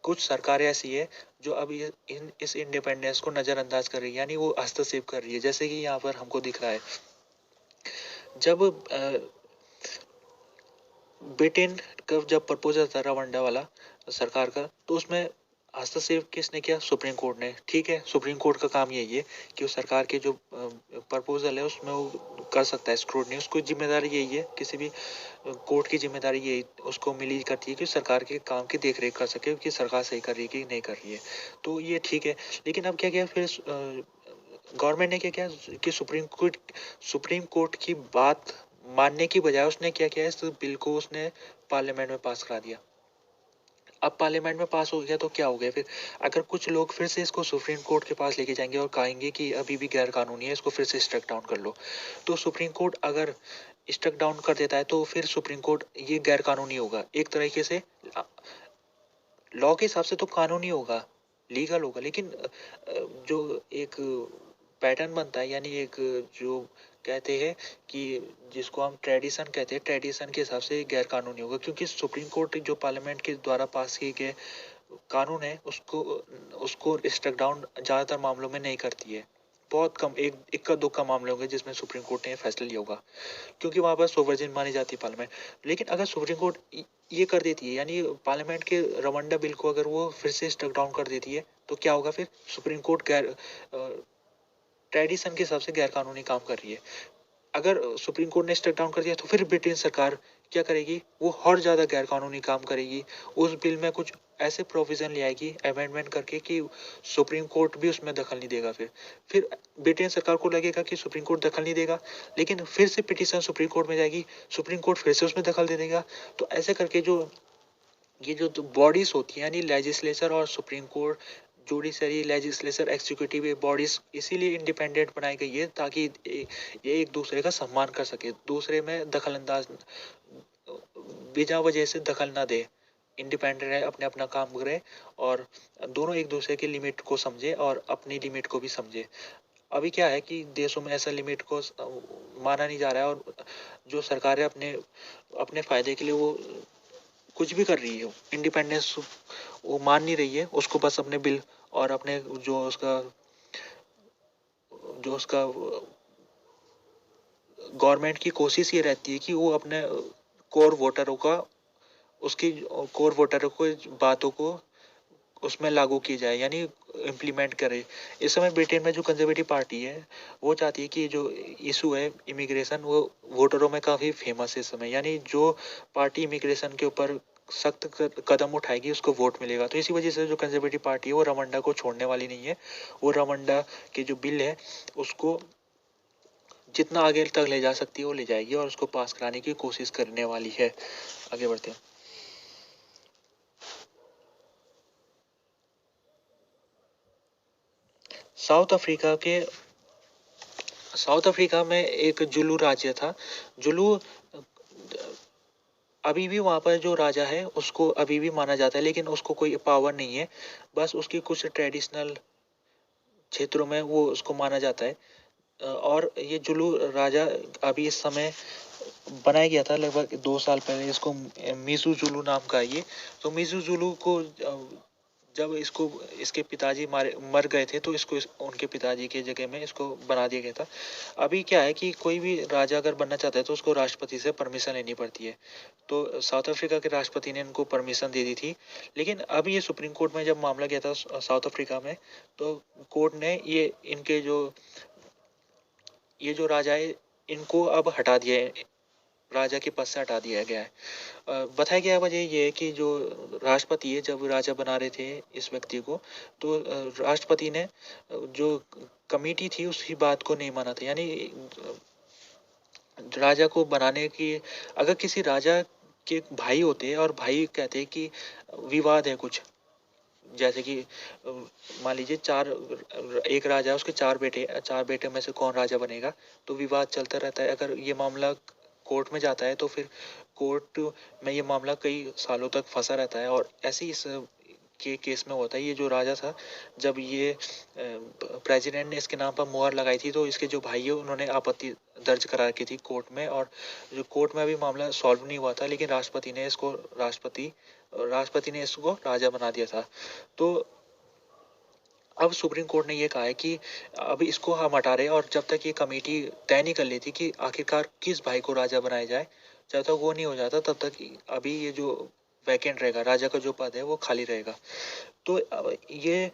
कुछ सरकारें ऐसी है जो अब इस इंडिपेंडेंस को नज़रअंदाज कर रही है, यानी वो हस्तक्षेप कर रही है। जैसे कि यहाँ पर हमको दिख रहा है जब ब्रिटेन का जब प्रपोजल था रवांडा वाला सरकार का, तो उसमें हस्तक्षेप किसने किया? सुप्रीम कोर्ट ने। ठीक है, सुप्रीम कोर्ट का काम यही है कि वो सरकार के जो प्रपोजल है उसमें वो कर सकता है स्क्रूटनी। उसको जिम्मेदारी यही है, किसी भी कोर्ट की जिम्मेदारी यही उसको मिली करती है कि सरकार के काम की देख रेख कर सके कि सरकार सही कर रही है कि नहीं कर रही है। तो ये ठीक है। लेकिन अब क्या किया फिर गवर्नमेंट ने क्या किया कि सुप्रीम कोर्ट की बात मानने की बजाय उसने क्या किया, इस बिल को उसने पार्लियामेंट में पास करा दिया। अब पार्लियामेंट में पास हो गया तो क्या हो गया फिर, अगर कुछ लोग फिर से इसको सुप्रीम कोर्ट के पास लेके जाएंगे और कहेंगे कि अभी भी गैर कानूनी है, इसको फिर से स्ट्रक डाउन कर लो। तो सुप्रीम कोर्ट अगर स्ट्रक डाउन कर देता है तो फिर सुप्रीम कोर्ट ये गैर कानूनी होगा एक तरीके से। लॉ के हिसाब से तो कानूनी होगा, लीगल होगा, लेकिन जो एक पैटर्न बनता है, यानी एक जो कहते हैं कि जिसको हम ट्रेडिशन कहते हैं, ट्रेडिशन के हिसाब से गैर कानूनी होगा। क्योंकि सुप्रीम कोर्ट जो पार्लियामेंट के द्वारा पास किए गए कानून है उसको उसको स्ट्रक डाउन ज़्यादातर मामलों में नहीं करती है। बहुत कम, एक इक्का दुक्का मामले होंगे जिसमें सुप्रीम कोर्ट ने फैसला लिया होगा, क्योंकि वहाँ पर सोवरेन मानी जाती है पार्लियामेंट। लेकिन अगर सुप्रीम कोर्ट ये कर देती है, यानी पार्लियामेंट के रवंडा बिल को अगर वो फिर से स्ट्रक डाउन कर देती है, तो क्या होगा फिर, सुप्रीम कोर्ट गैर ट्रेडिशन के हिसाब से गैर कानूनी काम कर रही है। अगर सुप्रीम कोर्ट ने स्ट्रक डाउन कर दिया तो फिर ब्रिटेन सरकार क्या करेगी, वो और ज़्यादा गैर कानूनी काम करेगी। उस बिल में कुछ ऐसे प्रोविज़न ले आएगी अमेंडमेंट करके कि सुप्रीम कोर्ट भी उसमें दखल नहीं देगा। फिर ब्रिटेन सरकार को लगेगा कि सुप्रीम कोर्ट दखल नहीं देगा, लेकिन फिर से पिटीशन सुप्रीम कोर्ट में जाएगी, सुप्रीम कोर्ट फिर से उसमें दखल दे देगा। तो ऐसे करके जो ये जो बॉडीज होती हैं, यानी लेजिस्लेचर और supreme court, judiciary, legislature, executive, ये बॉडीज इसीलिए इंडिपेंडेंट बनाई गई है ताकि ये एक दूसरे का सम्मान कर सके, दूसरे में दखल अंदाज बिना वजह से दखल ना दे, इंडिपेंडेंट है, अपने अपना काम करे और दोनों एक दूसरे की लिमिट को समझे और अपनी लिमिट को भी समझे। अभी क्या है कि देशों में ऐसा लिमिट को माना नहीं जा रहा है और जो सरकारें अपने अपने फायदे के लिए वो कुछ भी कर रही है, इंडिपेंडेंस वो मान नहीं रही है, उसको बस अपने बिल और अपने जो उसका गवर्नमेंट की कोशिश ये रहती है कि वो अपने कोर वोटरों का, उसकी कोर वोटरों को बातों को उसमें लागू की जाए, यानी इम्प्लीमेंट करे। इस समय ब्रिटेन में जो कंजर्वेटिव पार्टी है वो चाहती है कि जो इशू है इमिग्रेशन, वो वोटरों में काफ़ी फेमस है इस समय, यानी जो पार्टी इमिग्रेशन के ऊपर सख्त कदम उठाएगी उसको वोट मिलेगा। तो इसी वजह से जो कंजर्वेटिव पार्टी है वो रमंडा को छोड़ने वाली नहीं है। वो रमंडा के जो बिल है उसको जितना आगे तक ले जा सकती है वो ले जाएगी और उसको पास कराने की कोशिश करने वाली है। आगे बढ़ते हैं। साउथ अफ्रीका में एक जुलू राज्य था। जुलू अभी भी वहाँ पर जो राजा है उसको अभी भी माना जाता है, लेकिन उसको कोई पावर नहीं है, बस उसकी कुछ ट्रेडिशनल क्षेत्रों में वो उसको माना जाता है। और ये जुलू राजा अभी इस समय बनाया गया था लगभग 2 साल पहले। इसको मीसू जुलू नाम का है ये। तो मीसू जुलू को जब इसको इसके पिताजी मर गए थे तो उनके पिताजी के जगह में इसको बना दिया गया था। अभी क्या है कि कोई भी राजा अगर बनना चाहता है तो उसको राष्ट्रपति से परमिशन लेनी पड़ती है। तो साउथ अफ्रीका के राष्ट्रपति ने इनको परमिशन दे दी थी। लेकिन अब ये सुप्रीम कोर्ट में जब मामला गया था साउथ अफ्रीका में, तो कोर्ट ने ये जो राजा है इनको अब हटा दिया है, राजा के पद से हटा दिया गया है। बताया गया वजह ये है कि जो राष्ट्रपति है जब राजा बना रहे थे इस व्यक्ति को, तो राष्ट्रपति ने जो कमेटी थी उसकी बात को नहीं माना था। यानी राजा को बनाने की, अगर किसी राजा के भाई होते हैं और भाई कहते हैं कि विवाद है कुछ, जैसे कि मान लीजिए एक राजा है, उसके 4 बेटे, 4 बेटे में से कौन राजा बनेगा, तो विवाद चलता रहता है। अगर ये मामला कोर्ट में जाता है तो फिर कोर्ट में ये मामला कई सालों तक फंसा रहता है। और ऐसे ही इस के केस में होता है। ये जो राजा था, जब ये प्रेसिडेंट ने इसके नाम पर मुहर लगाई थी तो इसके जो भाई है उन्होंने आपत्ति दर्ज करा रखी थी कोर्ट में। और जो कोर्ट में अभी मामला सॉल्व नहीं हुआ था, लेकिन राष्ट्रपति ने इसको राजा बना दिया था। तो अब सुप्रीम कोर्ट ने ये कहा है कि अब इसको हम हटा रहे हैं, और जब तक ये कमेटी तय नहीं कर लेती कि आखिरकार किस भाई को राजा बनाया जाए, जब तक वो नहीं हो जाता तब तक अभी ये जो वैकेंट रहेगा, राजा का जो पद है वो खाली रहेगा। तो ये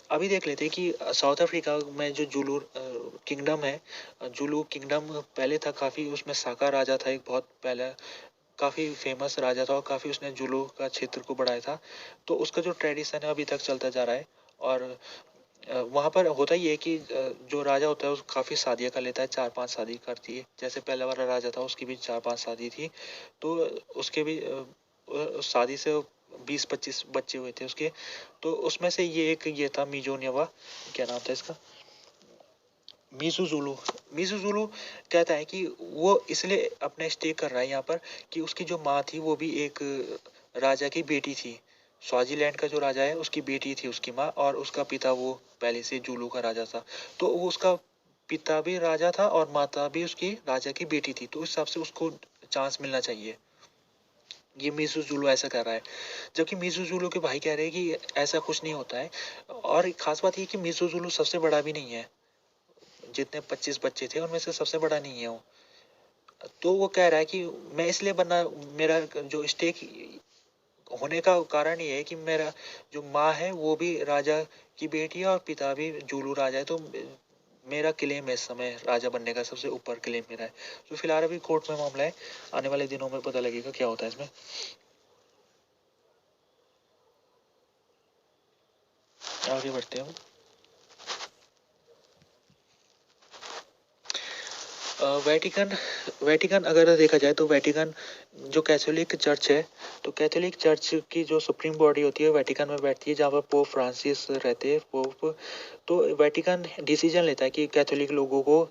अभी देख लेते हैं कि साउथ अफ्रीका में जो जुलू किंगडम है, जुलू किंगडम पहले था काफ़ी, उसमें साका राजा था एक बहुत पहले, काफ़ी फेमस राजा था और काफ़ी उसने जुलू का क्षेत्र को बढ़ाया था। तो उसका जो ट्रेडिशन है अभी तक चलता जा रहा है। और वहाँ पर होता ही है कि जो राजा होता है वो काफ़ी शादियाँ कर लेता है, 4-5 शादी करती है। जैसे पहला वाला राजा था उसकी भी 4-5 शादी थी। तो उसके भी शादी से 20-25 बच्चे हुए थे उसके। तो उसमें से ये था मिजोनिया, क्या नाम था इसका, मिसुजुलू। मिसुजुलू कहता है कि वो इसलिए अपने स्टे कर रहा है यहाँ पर कि उसकी जो माँ थी वो भी एक राजा की बेटी थी। स्वाजीलैंड का जो राजा है उसकी बेटी थी उसकी माँ, और उसका पिता वो पहले से जुलू का राजा था। तो वो उसका पिता भी राजा था और माता भी उसकी राजा की बेटी थी, तो उस हिसाब से उसको चांस मिलना चाहिए। ये मिसू जुलू ऐसा कर रहा है। जबकि मिसू जुलू के भाई कह रहे हैं कि ऐसा कुछ नहीं होता है। और खास बात ये कि मिसू जुलू सबसे बड़ा भी नहीं है, जितने 25 बच्चे थे उनमें से सबसे बड़ा नहीं है वो। तो वो कह रहा है कि मैं इसलिए बनना, मेरा जो स्टेक होने का कारण ये है कि मेरा जो माँ है वो भी राजा की बेटी है और पिता भी जुलू राजा है। तो मेरा क्लेम है इस समय राजा बनने का, सबसे ऊपर क्लेम मेरा है। तो फिलहाल अभी कोर्ट में मामला है, आने वाले दिनों में पता लगेगा क्या होता है इसमें। आगे बढ़ते हैं हम। वेटिकन वेटिकन अगर देखा जाए तो वेटिकन जो कैथोलिक चर्च है, तो कैथोलिक चर्च की जो सुप्रीम बॉडी होती है वेटिकन में बैठती है, जहाँ पर पोप फ्रांसिस रहते हैं पोप। तो वेटिकन डिसीजन लेता है कि कैथोलिक लोगों को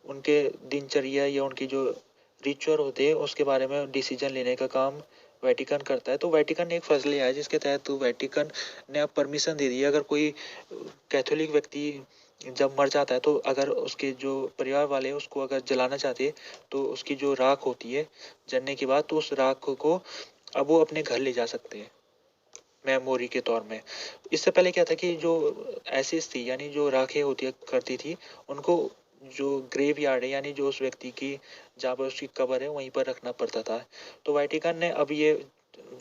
उनके दिनचर्या या उनकी जो रिचुअल होते हैं उसके बारे में डिसीजन लेने का काम वेटिकन करता है। तो वेटिकन ने एक फैसला लिया है जिसके तहत तो वेटिकन ने अब परमिशन दे दी है, अगर कोई कैथोलिक व्यक्ति जब मर जाता है तो अगर उसके जो परिवार वाले हैं उसको अगर जलाना चाहते हैं, तो उसकी जो राख होती है जलने के बाद, तो उस राख को अब वो अपने घर ले जा सकते हैं मेमोरी के तौर में। इससे पहले क्या था कि जो एसिड थी यानी जो राखें होती करती थी, उनको जो ग्रेव यार्ड है यानी जो उस व्यक्ति की जहाँ पर उसकी कब्र है वहीं पर रखना पड़ता था। तो वाटिकन ने अब ये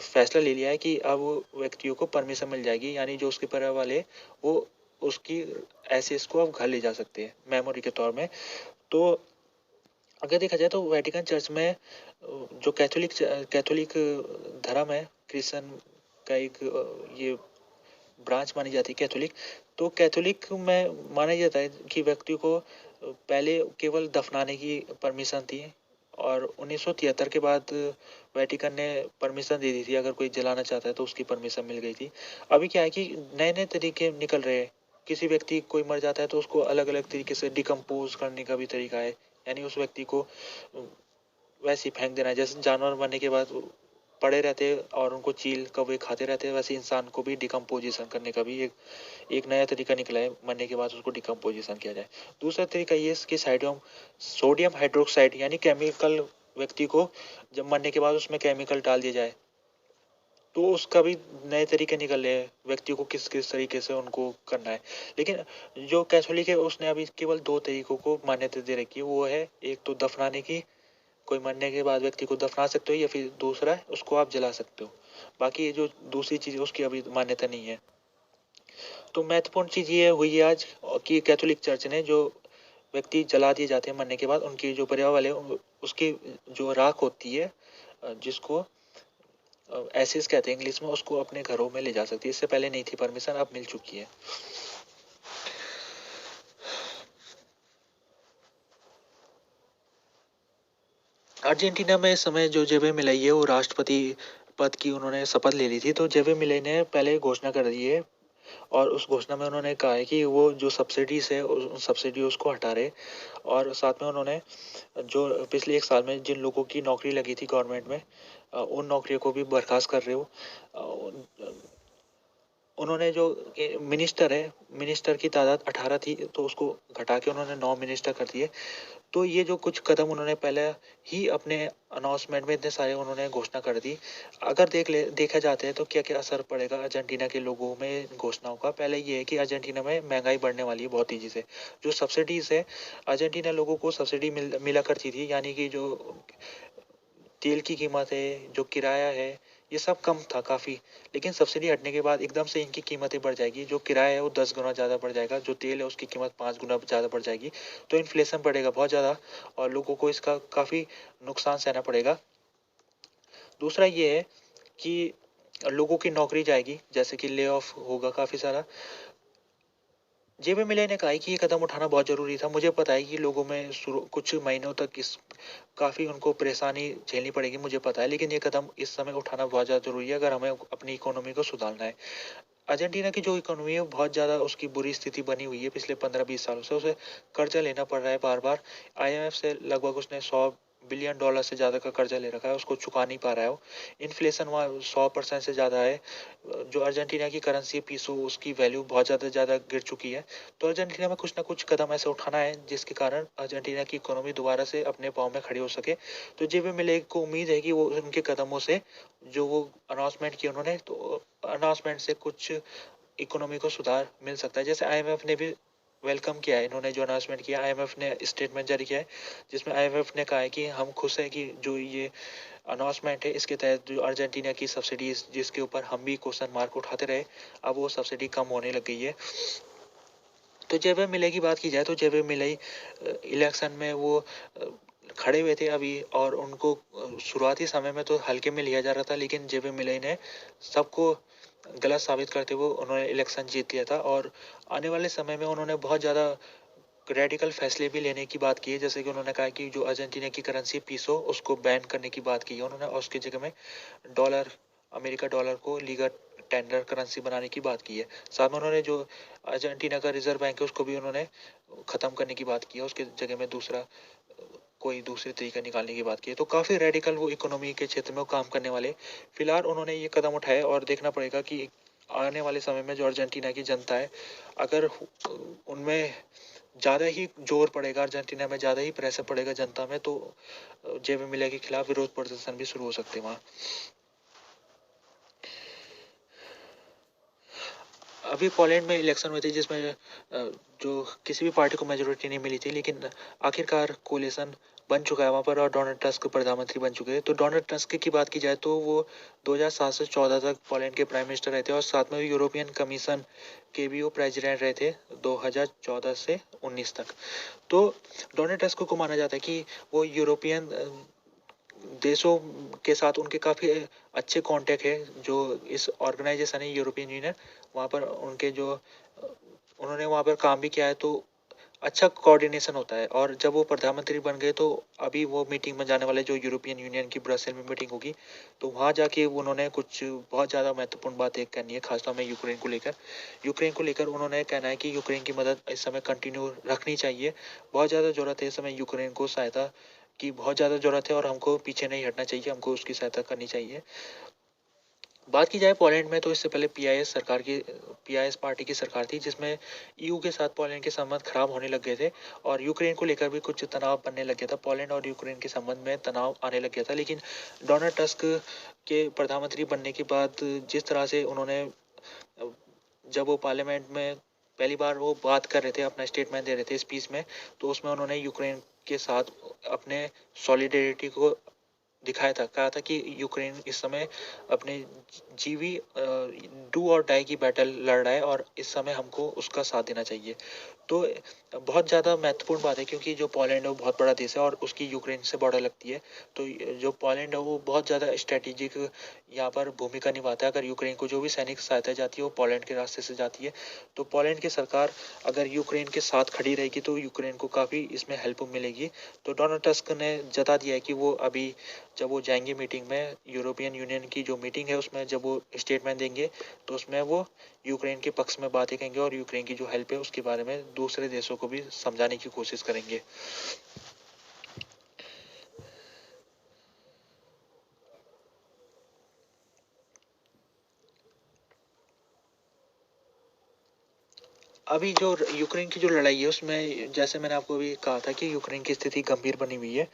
फैसला ले लिया है कि अब व्यक्तियों को परमिशन मिल जाएगी, यानी जो उसके परिवार वाले वो उसकी एसेस को अब घर ले जा सकते हैं मेमोरी के तौर में। तो अगर देखा जाए तो वेटिकन चर्च में जो कैथोलिक धर्म है, क्रिश्चियन का एक ये ब्रांच मानी जाती है कैथोलिक। तो कैथोलिक में माना जाता है कि व्यक्ति को पहले केवल दफनाने की परमिशन थी, और 1973 के बाद वेटिकन ने परमिशन दे दी थी, अगर कोई जलाना चाहता है तो उसकी परमिशन मिल गई थी। अभी क्या है कि नए नए तरीके निकल रहे हैं, किसी व्यक्ति कोई मर जाता है तो उसको अलग अलग तरीके से डिकम्पोज करने का भी तरीका है। यानी उस व्यक्ति को वैसे ही फेंक देना है, जैसे जानवर मरने के बाद पड़े रहते और उनको चील कौवे खाते रहते, वैसे इंसान को भी डिकम्पोजिशन करने का भी एक नया तरीका निकला है, मरने के बाद उसको डिकम्पोजिशन किया जाए। दूसरा तरीका ये है कि सोडियम हाइड्रोक्साइड यानी केमिकल, व्यक्ति को जब मरने के बाद उसमें केमिकल डाल दिया जाए, तो उसका भी नए तरीके निकल रहे हैं, व्यक्ति को किस किस तरीके से उनको करना है। लेकिन जो कैथोलिक है उसने अभी केवल दो तरीकों को मान्यता दे रखी है, वो है एक तो दफनाने की, कोई मरने के बाद व्यक्ति को दफना सकते हो, या फिर दूसरा है उसको आप जला सकते हो। बाकी ये जो दूसरी चीज़ है उसकी अभी मान्यता नहीं है। तो महत्वपूर्ण चीज़ ये हुई है आज कि कैथोलिक चर्च ने जो व्यक्ति जला दिए जाते हैं मरने के बाद, उनकी जो परिवार वाले उसकी जो राख होती है, जिसको एसिस कहते हैं इंग्लिश में, उसको अपने घरों में ले जा सकती है। इससे पहले नहीं थी परमिशन, अब मिल चुकी है। अर्जेंटीना में इस समय जो जेवे मिलाई है वो राष्ट्रपति पद की उन्होंने शपथ ले ली थी। तो जेवे मिलाई ने पहले घोषणा कर दी है, और उस घोषणा में उन्होंने कहा है कि वो जो सब्सिडीज है उन सब्सिडी उसको हटा रहे, और साथ में उन्होंने जो पिछले एक साल में जिन लोगों की नौकरी लगी थी गवर्नमेंट में, उन नौकरियों को भी बर्खास्त कर रहे हो। उन्होंने जो मिनिस्टर है, मिनिस्टर की तादाद 18 थी, तो उसको घटा के उन्होंने 9 मिनिस्टर कर दिए। तो ये जो कुछ कदम उन्होंने पहले ही अपने अनाउंसमेंट में इतने सारे उन्होंने घोषणा कर दी। अगर देखा जाता है तो क्या क्या असर पड़ेगा अर्जेंटीना के लोगों में इन घोषणाओं का। पहले ये है कि अर्जेंटीना में महंगाई बढ़ने वाली है बहुत तेजी से। जो सब्सिडीज है, अर्जेंटीना लोगों को सब्सिडी मिला करती थी, यानी कि जो तेल की कीमत है, जो किराया है, ये सब कम था काफ़ी। लेकिन सब्सिडी हटने के बाद एकदम से इनकी कीमतें बढ़ जाएगी। जो किराया है वो 10 गुना ज़्यादा बढ़ जाएगा, जो तेल है उसकी कीमत 5 गुना ज़्यादा बढ़ जाएगी। तो इन्फ्लेशन बढ़ेगा बहुत ज़्यादा, और लोगों को इसका काफ़ी नुकसान सहना पड़ेगा। दूसरा ये है कि लोगों की नौकरी जाएगी, जैसे कि ले ऑफ होगा काफ़ी सारा। जेबी मिले ने कहा है कि ये कदम उठाना बहुत ज़रूरी था। मुझे पता है कि लोगों में शुरू कुछ महीनों तक इस काफ़ी उनको परेशानी झेलनी पड़ेगी, मुझे पता है, लेकिन ये कदम इस समय उठाना बहुत ज़्यादा ज़रूरी है अगर हमें अपनी इकोनॉमी को सुधारना है। अर्जेंटीना की जो इकोनॉमी है बहुत ज़्यादा उसकी बुरी स्थिति बनी हुई है पिछले 15-20 सालों से। उसे कर्जा लेना पड़ रहा है बार बार। आईएमएफ से लगभग उसने $100 बिलियन से ज़्यादा का कर्जा ले रखा है, उसको चुका नहीं पा रहा है वो। इन्फ्लेशन वहाँ 100% से ज़्यादा है। जो अर्जेंटीना की करेंसी पीसो, उसकी वैल्यू बहुत ज़्यादा गिर चुकी है। तो अर्जेंटीना में कुछ ना कुछ कदम ऐसे उठाना है जिसके कारण अर्जेंटीना की इकोनॉमी दोबारा से अपने पाँव में खड़ी हो सके। तो जेबी मिले को उम्मीद है कि वो उनके कदमों से, जो वो अनाउंसमेंट किया उन्होंने, तो अनाउंसमेंट से कुछ इकोनॉमी को सुधार मिल सकता है। जैसे आईएमएफ ने भी वेलकम किया है, इन्होंने जो अनाउंसमेंट किया, आईएमएफ ने स्टेटमेंट जारी किया है जिसमें आईएमएफ ने कहा है कि हम खुश हैं कि जो ये अनाउंसमेंट है इसके तहत जो अर्जेंटीना की सब्सिडीज जिसके ऊपर हम भी क्वेश्चन मार्क उठाते रहे, अब वो सब्सिडी कम होने लग गई है। तो जब मिले की बात की जाए तो जब मिले इलेक्शन में वो खड़े हुए थे अभी, और उनको शुरुआती समय में तो हल्के में लिया जा रहा था, लेकिन जेबी मिले ने सबको गलत साबित करते हुए उन्होंने इलेक्शन जीत लिया था। और आने वाले समय में उन्होंने बहुत ज़्यादा रेडिकल फैसले भी लेने की बात की है। जैसे कि उन्होंने कहा कि जो अर्जेंटीना की करेंसी पीसो उसको बैन करने की बात की है उन्होंने, और उसकी जगह में डॉलर, अमेरिका डॉलर को लीगल टेंडर करेंसी बनाने की बात की है। साथ में उन्होंने जो अर्जेंटीना का रिजर्व बैंक है उसको भी उन्होंने ख़त्म करने की बात की है, उसके जगह में दूसरा कोई दूसरे तरीका निकालने की बात की है। तो काफ़ी रेडिकल वो इकोनॉमी के क्षेत्र में वो काम करने वाले। फिलहाल उन्होंने ये कदम उठाए, और देखना पड़ेगा कि आने वाले समय में जो अर्जेंटीना की जनता है, अगर उनमें ज़्यादा ही जोर पड़ेगा, अर्जेंटीना में ज़्यादा ही प्रेशर पड़ेगा जनता में, तो जेबी मिले के खिलाफ विरोध प्रदर्शन भी शुरू हो सकते हैं वहाँ। अभी पोलैंड में इलेक्शन हुए थे जिसमें जो किसी भी पार्टी को मेजोरिटी नहीं मिली थी, लेकिन आखिरकार कोलिशन बन चुका है वहाँ पर, और डोनाल्ड टस्क प्रधानमंत्री बन चुके हैं। तो डोनाल्ड टस्क की बात की जाए तो वो 2007 से 14 तक पोलैंड के प्राइम मिनिस्टर रहे थे, और साथ में यूरोपियन कमीशन के भी वो प्रेसिडेंट रहे थे 2014 से 19 तक। तो डोनाल्ड टस्क को माना जाता है कि वो यूरोपियन देशों के साथ उनके काफ़ी अच्छे कांटेक्ट है। जो इस ऑर्गेनाइजेशन है यूरोपियन यूनियन, वहाँ पर उनके जो उन्होंने वहाँ पर काम भी किया है, तो अच्छा कोऑर्डिनेशन होता है। और जब वो प्रधानमंत्री बन गए तो अभी वो मीटिंग में जाने वाले, जो यूरोपियन यूनियन की ब्रसेल में मीटिंग होगी, तो वहाँ जाके उन्होंने कुछ बहुत ज़्यादा महत्वपूर्ण बातें करनी है, खासतौर में यूक्रेन को लेकर उन्होंने कहना है कि यूक्रेन की मदद इस समय कंटिन्यू रखनी चाहिए। बहुत ज़्यादा ज़रूरत है इस समय यूक्रेन को सहायता की बहुत ज़्यादा ज़रूरत है और हमको पीछे नहीं हटना चाहिए, हमको उसकी सहायता करनी चाहिए। बात की जाए पोलैंड में, तो इससे पहले पीआईएस पार्टी की सरकार थी, जिसमें ईयू के साथ पोलैंड के संबंध खराब होने लग गए थे और यूक्रेन को लेकर भी कुछ तनाव बनने लग गया था। पोलैंड और यूक्रेन के संबंध में तनाव आने लग गया था। लेकिन डोनाल्ड टस्क के प्रधानमंत्री बनने के बाद जिस तरह से उन्होंने, जब वो पार्लियामेंट में पहली बार वो बात कर रहे थे, अपना स्टेटमेंट दे रहे थे स्पीच में, तो उसमें उन्होंने यूक्रेन के साथ अपने सॉलिडेरिटी को दिखाया था। कहा था कि यूक्रेन इस समय अपने जीवी डू और डाई की बैटल लड़ रहा है और इस समय हमको उसका साथ देना चाहिए। तो बहुत ज़्यादा महत्वपूर्ण बात है, क्योंकि जो पोलैंड है वो बहुत बड़ा देश है और उसकी यूक्रेन से बॉर्डर लगती है। तो जो पोलैंड है वो बहुत ज़्यादा स्ट्रेटेजिक यहाँ पर भूमिका निभाता है। अगर यूक्रेन को जो भी सैनिक सहायता जाती है वो पोलैंड के रास्ते से जाती है। तो पोलैंड की सरकार अगर यूक्रेन के साथ खड़ी रहेगी तो यूक्रेन को काफ़ी इसमें हेल्प मिलेगी। तो डोनाल्ड टस्क ने जता दिया है कि वो अभी जब वो जाएंगे मीटिंग में, यूरोपियन यूनियन की जो मीटिंग है उसमें जब वो स्टेटमेंट देंगे, तो उसमें वो यूक्रेन के पक्ष में बातें करेंगे और यूक्रेन की जो हेल्प है उसके बारे में दूसरे देशों को भी समझाने की कोशिश करेंगे। अभी जो यूक्रेन की जो लड़ाई है उसमें, जैसे मैंने आपको अभी कहा था कि यूक्रेन की स्थिति गंभीर बनी हुई है,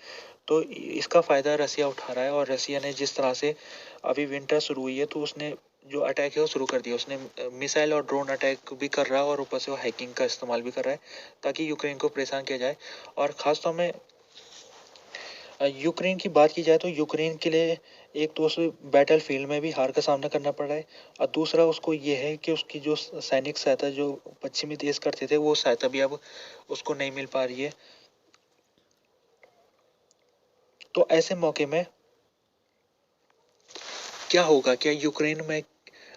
तो इसका फ़ायदा रसिया उठा रहा है। और रसिया ने जिस तरह से अभी विंटर शुरू हुई है, तो उसने जो अटैक है वो शुरू कर दिया। उसने मिसाइल और ड्रोन अटैक भी कर रहा है और ऊपर से वो हैकिंग का इस्तेमाल भी कर रहा है, ताकि यूक्रेन को परेशान किया जाए। और ख़ासतौर में यूक्रेन की बात की जाए तो यूक्रेन के लिए एक तो उसे बैटल फील्ड में भी हार का सामना करना पड़ रहा है, और दूसरा उसको ये है कि उसकी जो सैनिक सहायता जो पश्चिमी देश करते थे, वो सहायता भी अब उसको नहीं मिल पा रही है। तो ऐसे मौके में क्या होगा, क्या यूक्रेन में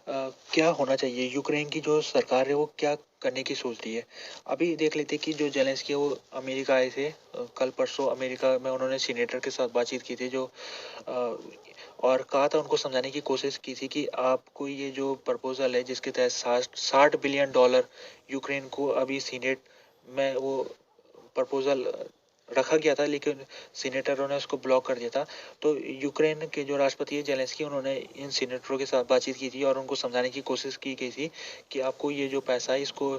क्या होना चाहिए, यूक्रेन की जो सरकार है वो क्या करने की सोच रही है। अभी देख लेते कि जो जेलेंस्की है वो अमेरिका आए थे, कल परसों अमेरिका में उन्होंने सीनेटर के साथ बातचीत की थी, जो अ, और कहा था, उनको समझाने की कोशिश की थी कि आपको ये जो प्रपोजल है जिसके तहत 60 बिलियन डॉलर यूक्रेन को अभी सीनेट में वो प्रपोजल रखा गया था, लेकिन सीनेटरों ने उसको ब्लॉक कर दिया था। तो यूक्रेन के जो राष्ट्रपति है जेलेंस्की, उन्होंने इन सीनेटरों के साथ बातचीत की थी और उनको समझाने की कोशिश की गई थी कि आपको ये जो पैसा है इसको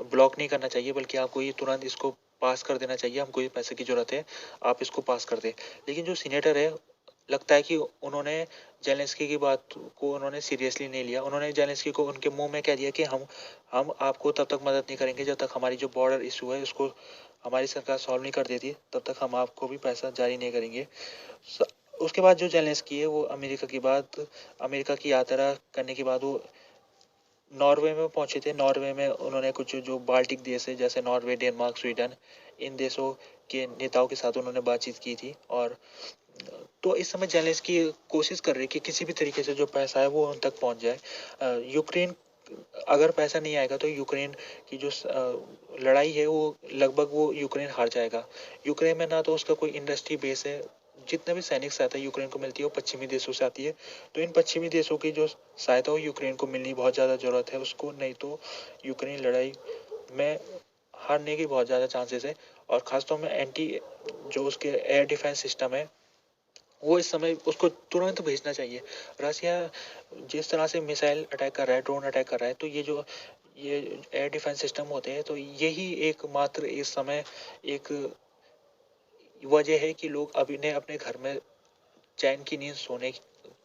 ब्लॉक नहीं करना चाहिए, बल्कि आपको ये तुरंत इसको पास कर देना चाहिए। हमको ये पैसे की जरूरत है, आप इसको पास कर दें। लेकिन जो सीनेटर है, लगता है कि उन्होंने जेलेंस्की की बात को उन्होंने सीरियसली नहीं लिया। उन्होंने जेलेंस्की को उनके मुंह में कह दिया कि हम आपको तब तक मदद नहीं करेंगे जब तक हमारी जो बॉर्डर इशू है उसको हमारी सरकार सॉल्व नहीं कर देती, तब तक हम आपको भी पैसा जारी नहीं करेंगे। उसके बाद जो जेलेंस्की है वो अमेरिका की यात्रा करने के बाद वो नॉर्वे में पहुंचे थे। नॉर्वे में उन्होंने कुछ जो बाल्टिक देश है, जैसे नॉर्वे, डेनमार्क, स्वीडन, इन देशों के नेताओं के साथ उन्होंने बातचीत की थी। और तो इस समय जेलेंस्की कोशिश कर रही है कि किसी भी तरीके से जो पैसा है वो उन तक पहुंच जाए। यूक्रेन, अगर पैसा नहीं आएगा तो यूक्रेन की जो लड़ाई है वो लगभग वो यूक्रेन हार जाएगा। यूक्रेन में ना तो उसका कोई इंडस्ट्री बेस है, जितना भी सैनिक सहायता यूक्रेन को मिलती है वो पश्चिमी देशों से आती है। तो इन पश्चिमी देशों की जो सहायता हो यूक्रेन को मिलनी बहुत ज़्यादा ज़रूरत है उसको, नहीं तो यूक्रेन लड़ाई में हारने की बहुत ज़्यादा चांसेस है। और ख़ासतौर में एंटी जो उसके एयर डिफेंस सिस्टम है, वो इस समय उसको तुरंत भेजना चाहिए। रसिया जिस तरह से मिसाइल अटैक कर रहा है, ड्रोन अटैक कर रहा है, तो ये एयर डिफेंस सिस्टम होते हैं, तो यही एकमात्र इस समय एक वजह है कि लोग अभी ने अपने घर में चैन की नींद सोने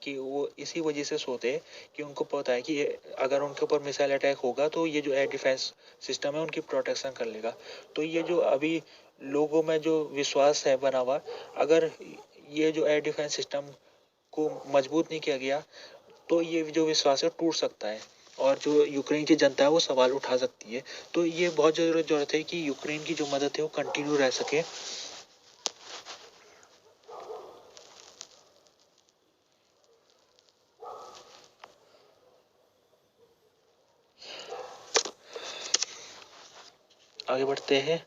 की वो इसी वजह से सोते हैं कि उनको पता है कि अगर उनके ऊपर मिसाइल अटैक होगा तो ये जो एयर डिफेंस सिस्टम है उनकी प्रोटेक्शन कर लेगा। तो ये जो अभी लोगों में जो विश्वास है बना हुआ, अगर ये जो एयर डिफेंस सिस्टम को मजबूत नहीं किया गया तो ये जो विश्वास है टूट सकता है और जो यूक्रेन की जनता है वो सवाल उठा सकती है। तो ये बहुत जरूरत है कि यूक्रेन की जो मदद है वो कंटिन्यू रह सके। आगे बढ़ते हैं।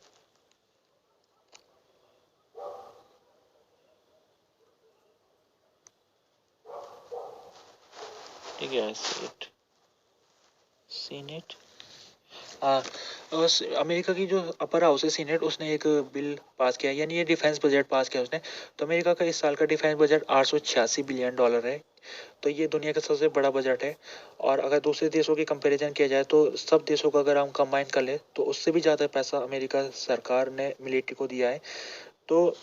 ठीक है, सीट सीनेट हाँ, अमेरिका की जो अपर हाउस है सीनेट, उसने एक बिल पास किया, यानी ये डिफेंस बजट पास किया उसने। तो अमेरिका का इस साल का डिफेंस बजट 886 बिलियन डॉलर है। तो ये दुनिया का सबसे बड़ा बजट है। और अगर दूसरे देशों की कंपैरिजन किया जाए तो सब देशों का अगर हम कंबाइन कर ले तो उससे भी ज़्यादा पैसा अमेरिका सरकार ने मिलिट्री को दिया है। तो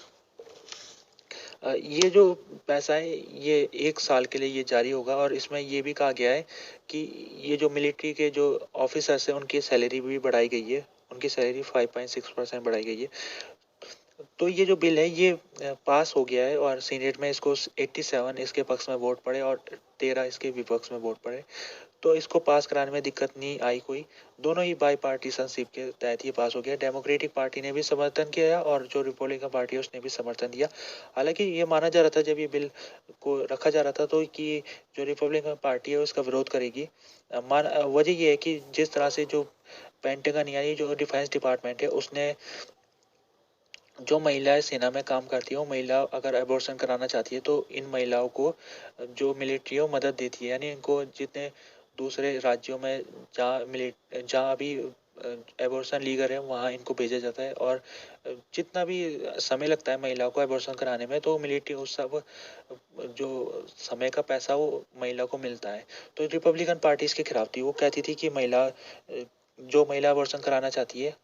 ये जो पैसा है ये 1 साल के लिए ये जारी होगा, और इसमें ये भी कहा गया है कि ये जो मिलिट्री के जो ऑफिसर्स हैं उनकी सैलरी भी बढ़ाई गई है। उनकी सैलरी 5.6% बढ़ाई गई है। तो ये जो बिल है ये पास हो गया है, और सीनेट में इसको 87 इसके पक्ष में वोट पड़े और 13 इसके विपक्ष में वोट पड़े। तो इसको पास कराने में दिक्कत नहीं आई कोई। दोनों ही बाई पार्टीशनशिप के तहत ये पास हो गया। डेमोक्रेटिक पार्टी ने भी समर्थन किया और जो रिपब्लिकन पार्टी है उसने भी समर्थन दिया। हालांकि ये माना जा रहा था जब ये बिल को रखा जा रहा था तो कि जो रिपब्लिकन पार्टी है उसका विरोध करेगी। वजह ये है कि जिस तरह से जो पेंटागन यानी जो डिफेंस डिपार्टमेंट है उसने जो महिलाएं सेना में काम करती है वो महिला अगर अबॉर्शन कराना चाहती है तो इन महिलाओं को जो मिलिट्री है वो मदद देती है, यानी इनको जितने दूसरे राज्यों में जहाँ अभी एबॉर्शन लीगल है वहाँ इनको भेजा जाता है। और जितना भी समय लगता है महिलाओं को एबॉर्शन कराने में तो मिलिट्री उस सब जो समय का पैसा वो महिला को मिलता है। तो रिपब्लिकन पार्टी इसके खिलाफ थी। वो कहती थी कि जो महिला एबॉर्शन कराना चाहती है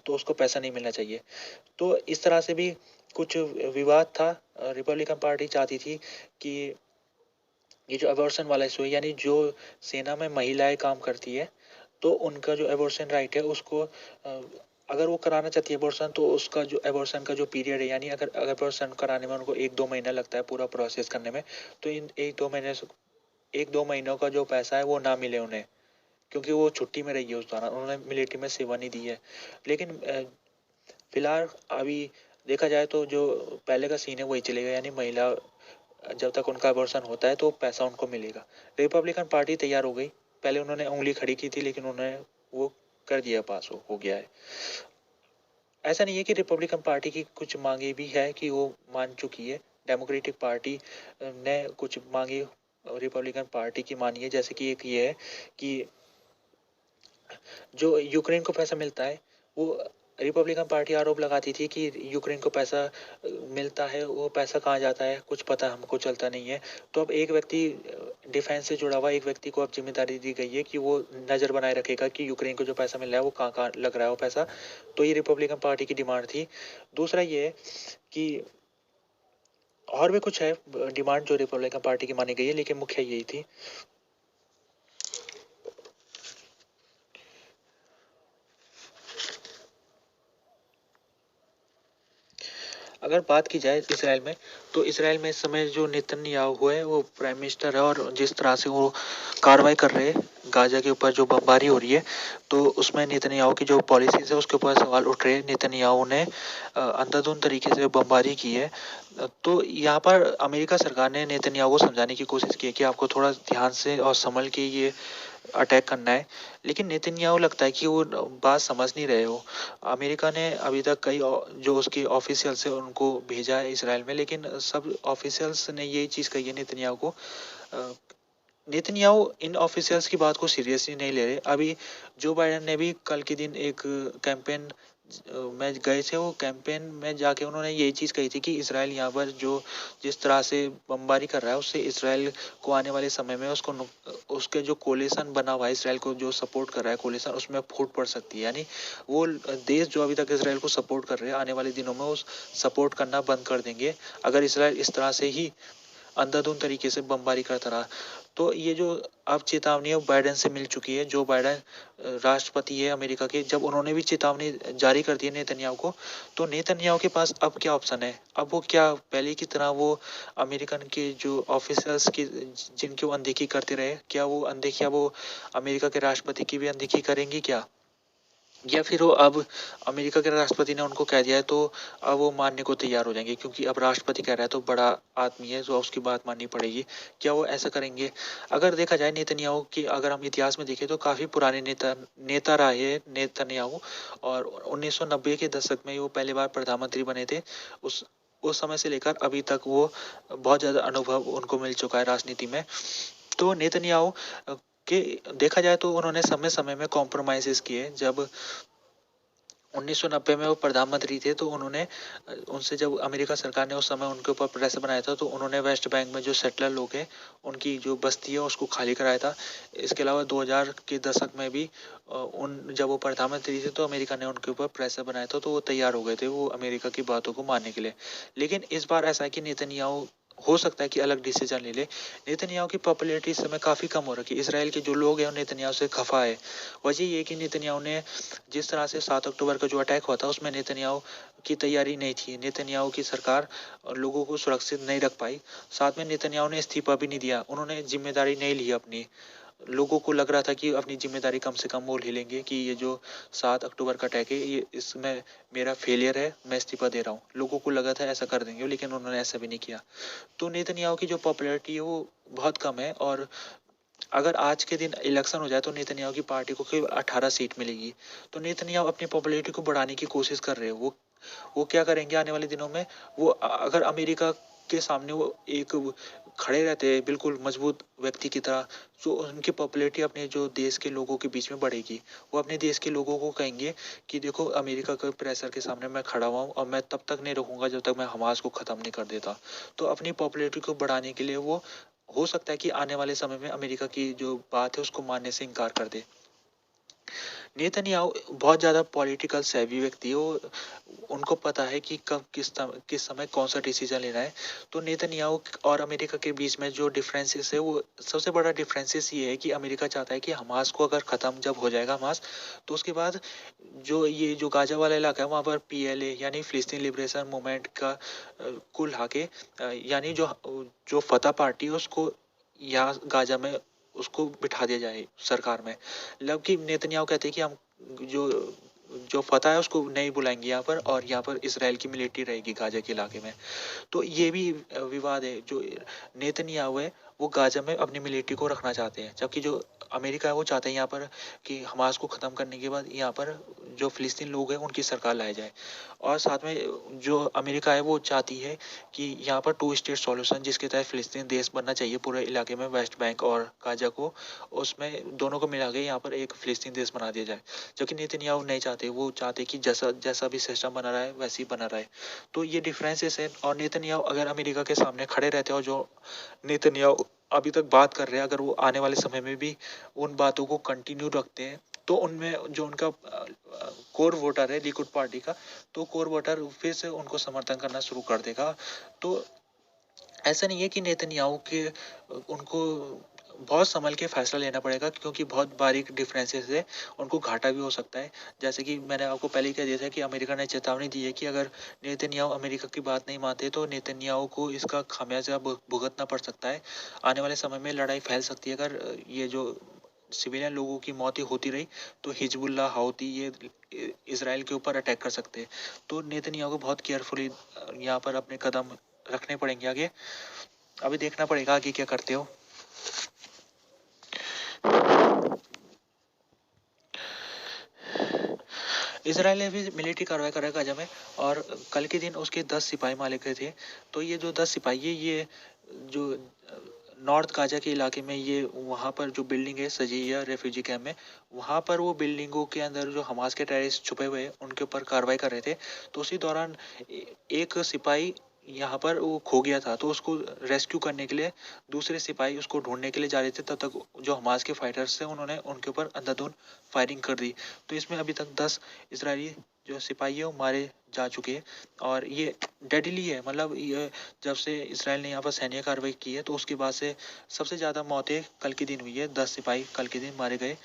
तो उसको पैसा नहीं मिलना चाहिए। तो इस तरह से भी कुछ विवाद था। रिपब्लिकन पार्टी चाहती थी कि ये जो अबॉर्शन वाला इशू है, यानी जो सेना में महिलाएं काम करती है तो उनका जो अबॉर्शन राइट है उसको अगर वो कराना चाहती है अबॉर्शन तो उसका जो अबॉर्शन का जो पीरियड है, यानी अगर अबॉर्शन कराने में उनको 1-2 महीना लगता है पूरा प्रोसेस करने में, तो इन 1-2 महीनों का जो पैसा है वो ना मिले उन्हें, क्योंकि वो छुट्टी में रही है उस दौरान, उन्होंने मिलिट्री में सेवा नहीं दी है। लेकिन फिलहाल अभी देखा जाए तो जो पहले का सीन है वही चलेगा, यानी महिला जब तक उनका अबॉर्शन होता है तो पैसा उनको मिलेगा। रिपब्लिकन पार्टी तैयार हो गई। पहले उन्होंने उंगली खड़ी की थी लेकिन उन्होंने वो कर दिया, पास हो गया है। ऐसा नहीं है कि रिपब्लिकन पार्टी की कुछ मांगे भी है कि वो मान चुकी है। डेमोक्रेटिक पार्टी ने कुछ मांगे रिपब्लिकन पार्टी की मानी है, जैसे कि एक ये है कि जो यूक्रेन को पैसा मिलता है वो रिपब्लिकन पार्टी आरोप लगाती थी कि यूक्रेन को पैसा मिलता है, वो पैसा कहाँ जाता है कुछ पता हमको चलता नहीं है। तो अब एक व्यक्ति डिफेंस से जुड़ा हुआ एक व्यक्ति को अब जिम्मेदारी दी गई है कि वो नज़र बनाए रखेगा कि यूक्रेन को जो पैसा मिल रहा है वो कहाँ कहाँ लग रहा है वो पैसा। तो ये रिपब्लिकन पार्टी की डिमांड थी। दूसरा ये है कि और भी कुछ है डिमांड जो रिपब्लिकन पार्टी की मानी गई है, लेकिन मुख्य यही थी। अगर बात की जाए इसराइल में, तो इसराइल में इस समय जो नेतन्याहू है वो प्राइम मिनिस्टर है, और जिस तरह से वो कार्रवाई कर रहे हैं गाजा के ऊपर जो बमबारी हो रही है तो उसमें नेतन्याहू की जो पॉलिसीज है उसके ऊपर सवाल उठ रहे हैं। नेतन्याहू ने अंधाधुंध तरीके से बमबारी की है। तो यहाँ पर अमेरिका सरकार ने नेतन्याहू को समझाने की कोशिश की है कि आपको थोड़ा ध्यान से और संभल के ये अटैक करना है, लेकिन नेतन्याहू लगता है कि वो बात समझ नहीं रहे हो। अमेरिका ने अभी तक कई जो उसके ऑफिशियल्स है उनको भेजा है इसराइल में, लेकिन सब ऑफिशियल्स ने यही चीज़ कही है नेतन्याहू को। अ, नेतन्याहू इन ऑफिशियल्स की बात को सीरियसली नहीं ले रहे। अभी जो बाइडन ने भी कल के दिन एक कैंपेन में गए थे, वो कैंपेन में जाके उन्होंने यही चीज़ कही थी कि इसराइल यहाँ पर जो जिस तरह से बमबारी कर रहा है उससे इसराइल को आने वाले समय में उसके जो कोलिशन बना हुआ है, इसराइल को जो सपोर्ट कर रहा है कोलिशन, उसमें फूट पड़ सकती है। यानी वो देश जो अभी तक इसराइल को सपोर्ट कर रहे हैं आने वाले दिनों में उस सपोर्ट करना बंद कर देंगे अगर इसराइल इस तरह से ही अंधाधुंध तरीके से बमबारी करता रहा। तो ये जो अब चेतावनी है बाइडेन से मिल चुकी है। जो बाइडेन राष्ट्रपति है अमेरिका के, जब उन्होंने भी चेतावनी जारी कर दी है नेतन्याहू को, तो नेतन्याहू के पास अब क्या ऑप्शन है। अब वो क्या पहले की तरह वो अमेरिकन के जो ऑफिसर्स की जिनकी वो अनदेखी करते रहे, क्या वो अनदेखी अब वो अमेरिका के राष्ट्रपति की भी अनदेखी करेंगी क्या, या फिर वो अब अमेरिका के राष्ट्रपति ने उनको कह दिया है तो अब वो मानने को तैयार हो जाएंगे, क्योंकि अब राष्ट्रपति कह रहा है तो बड़ा आदमी है तो उसकी बात माननी पड़ेगी। क्या वो ऐसा करेंगे। अगर देखा जाए नेतन्याहू की, अगर हम इतिहास में देखें तो काफ़ी पुराने नेता रहे हैं नेतन्याहू, और 1990 के दशक में वो पहली बार प्रधानमंत्री बने थे। उस समय से लेकर अभी तक वो बहुत ज़्यादा अनुभव उनको मिल चुका है राजनीति में। तो नेतन्याहू कि देखा जाए तो उन्होंने समय समय में कॉम्प्रोमाइज़ेज़ किए। जब 1990 में वो प्रधानमंत्री थे तो उन्होंने उनसे जब अमेरिका सरकार ने उस समय उनके ऊपर प्रेशर बनाया था तो उन्होंने वेस्ट बैंक में जो सेटलर लोग हैं उनकी जो बस्ती है उसको खाली कराया था। इसके अलावा 2000 के दशक में भी उन जब वो प्रधानमंत्री थे तो अमेरिका ने उनके ऊपर प्रेशर बनाया था तो वो तैयार हो गए थे वो अमेरिका की बातों को मानने के लिए। लेकिन इस बार ऐसा है कि नेतन्याहू हो सकता है कि अलग डिसीजन ले ले। नेतन्याहू की पॉपुलैरिटी इस समय काफ़ी कम हो रखी है। इसराइल के जो लोग हैं वो नेतन्याहू से खफा है। वजह ये है कि नेतन्याहू ने जिस तरह से 7 अक्टूबर का जो अटैक हुआ था उसमें नेतन्याहू की तैयारी नहीं थी। नेतन्याहू की सरकार लोगों को सुरक्षित नहीं रख पाई। साथ में नेतन्याहू ने इस्तीफा भी नहीं दिया। उन्होंने जिम्मेदारी नहीं ली अपनी। लोगों को लग रहा था कि अपनी जिम्मेदारी कम से कम वो ले लेंगे कि ये जो 7 अक्टूबर का अटैक है ये इसमें मेरा फेलियर है, मैं इस्तीफा दे रहा हूँ। लोगों को लगा था ऐसा कर देंगे लेकिन उन्होंने ऐसा भी नहीं किया। तो नेतन्याहू की जो पॉपुलैरिटी है वो बहुत कम है और अगर आज के दिन इलेक्शन हो जाए तो नेतन्याहू की पार्टी को केवल 18 सीट मिलेगी। तो नेतन्याहू अपनी पॉपुलैरिटी को बढ़ाने की कोशिश कर रहे हैं। वो क्या करेंगे आने वाले दिनों में, वो अगर अमेरिका के सामने वो एक खड़े रहते हैं बिल्कुल मजबूत व्यक्ति की तरह, तो उनकी पॉपुलैरिटी अपने जो देश के लोगों के बीच में बढ़ेगी। वो अपने देश के लोगों को कहेंगे कि देखो अमेरिका के प्रेशर के सामने मैं खड़ा हुआ हूँ और मैं तब तक नहीं रुकूंगा जब तक मैं हमास को ख़त्म नहीं कर देता। तो अपनी पॉपुलैरिटी को बढ़ाने के लिए वो हो सकता है कि आने वाले समय में अमेरिका की जो बात है उसको मानने से इनकार कर दे। नेतन्याहू बहुत ज़्यादा पॉलिटिकल सेवी व्यक्ति है। वो उनको पता है कि कब किस समय कौन सा डिसीजन लेना है। तो नेतन्याहू और अमेरिका के बीच में जो डिफरेंसेस है वो सबसे बड़ा डिफरेंसेस ये है कि अमेरिका चाहता है कि हमास को अगर ख़त्म जब हो जाएगा हमास तो उसके बाद जो गाजा वाला इलाका है वहाँ पर पीएलए यानी फिलिस्तीन लिबरेशन मूवमेंट का कुल हाके यानी जो जो फतह पार्टी है उसको यहाँ गाजा में उसको बिठा दिया जाए सरकार में। मतलब कि नेतन्याहू कहते हैं कि हम जो जो फतह है उसको नहीं बुलाएंगे यहाँ पर और यहाँ पर इसराइल की मिलिट्री रहेगी गाजा के इलाके में। तो ये भी विवाद है। जो नेतन्याहू है वो गाजा में अपनी मिलिट्री को रखना चाहते हैं जबकि जो अमेरिका है वो चाहते हैं यहाँ पर कि हमास को ख़त्म करने के बाद यहाँ पर जो फिलिस्तीन लोग हैं उनकी सरकार लाई जाए। और साथ में जो अमेरिका है वो चाहती है कि यहाँ पर 2 स्टेट सॉल्यूशन जिसके तहत फिलिस्तीन देश बनना चाहिए पूरे इलाके में वेस्ट बैंक और गाजा को, उसमें दोनों को मिला के यहाँ पर एक फिलिस्तीन देश बना दिया जाए। जबकि नेतन्याहू नहीं चाहते। वो चाहते कि जैसा जैसा भी सिस्टम बना रहा है वैसे ही बना रहा है। तो ये डिफरेंसेस है। और नेतन्याहू अगर अमेरिका के सामने खड़े रहते हैं और जो नेतन्याहू अभी तक बात कर रहे हैं अगर वो आने वाले समय में भी उन बातों को कंटिन्यू रखते हैं तो उनमें जो उनका कोर वोटर है लिकुड पार्टी का, तो कोर वोटर फिर से उनको समर्थन करना शुरू कर देगा। तो ऐसा नहीं है कि नेतन्याहू के उनको बहुत संभल के फैसला लेना पड़ेगा क्योंकि बहुत बारीक डिफरेंसेस है। उनको घाटा भी हो सकता है। जैसे कि मैंने आपको पहले ही कह दिया था कि अमेरिका ने चेतावनी दी है कि अगर नेतन्याहू अमेरिका की बात नहीं मानते तो नेतन्याहू को इसका खामियाजा भुगतना पड़ सकता है। आने वाले समय में लड़ाई फैल सकती है अगर ये जो सिविलियन लोगों की मौतें होती रही तो हिजबुल्लाह हाउती ये इसराइल के ऊपर अटैक कर सकते हैं। तो नेतन्याहू को बहुत केयरफुली यहाँ पर अपने कदम रखने पड़ेंगे आगे। अभी देखना पड़ेगा आगे क्या करते हो। इसराइल ने भी मिलिट्री कार्रवाई करा गाजा में और कल के दिन उसके 10 सिपाही मारे गए थे। तो ये जो 10 सिपाही है ये जो नॉर्थ गाजा के इलाके में ये वहाँ पर जो बिल्डिंग है सजीया रेफ्यूजी कैंप में, वहाँ पर वो बिल्डिंगों के अंदर जो हमास के टेररिस्ट छुपे हुए हैं उनके ऊपर कार्रवाई कर रहे थे। तो उसी दौरान एक सिपाही यहाँ पर वो खो गया था तो उसको रेस्क्यू करने के लिए दूसरे सिपाही उसको ढूंढने के लिए जा रहे थे। तब तक जो हमास के फाइटर्स थे उन्होंने उनके ऊपर अंधाधुंध फायरिंग कर दी। तो इसमें अभी तक 10 इजरायली जो सिपाही है वो मारे जा चुके हैं और ये डेडली है। मतलब ये जब से इसराइल ने यहाँ पर सैन्य कार्रवाई की है तो उसके बाद से सबसे ज़्यादा मौतें कल के दिन हुई है। 10 सिपाही कल के दिन मारे गए।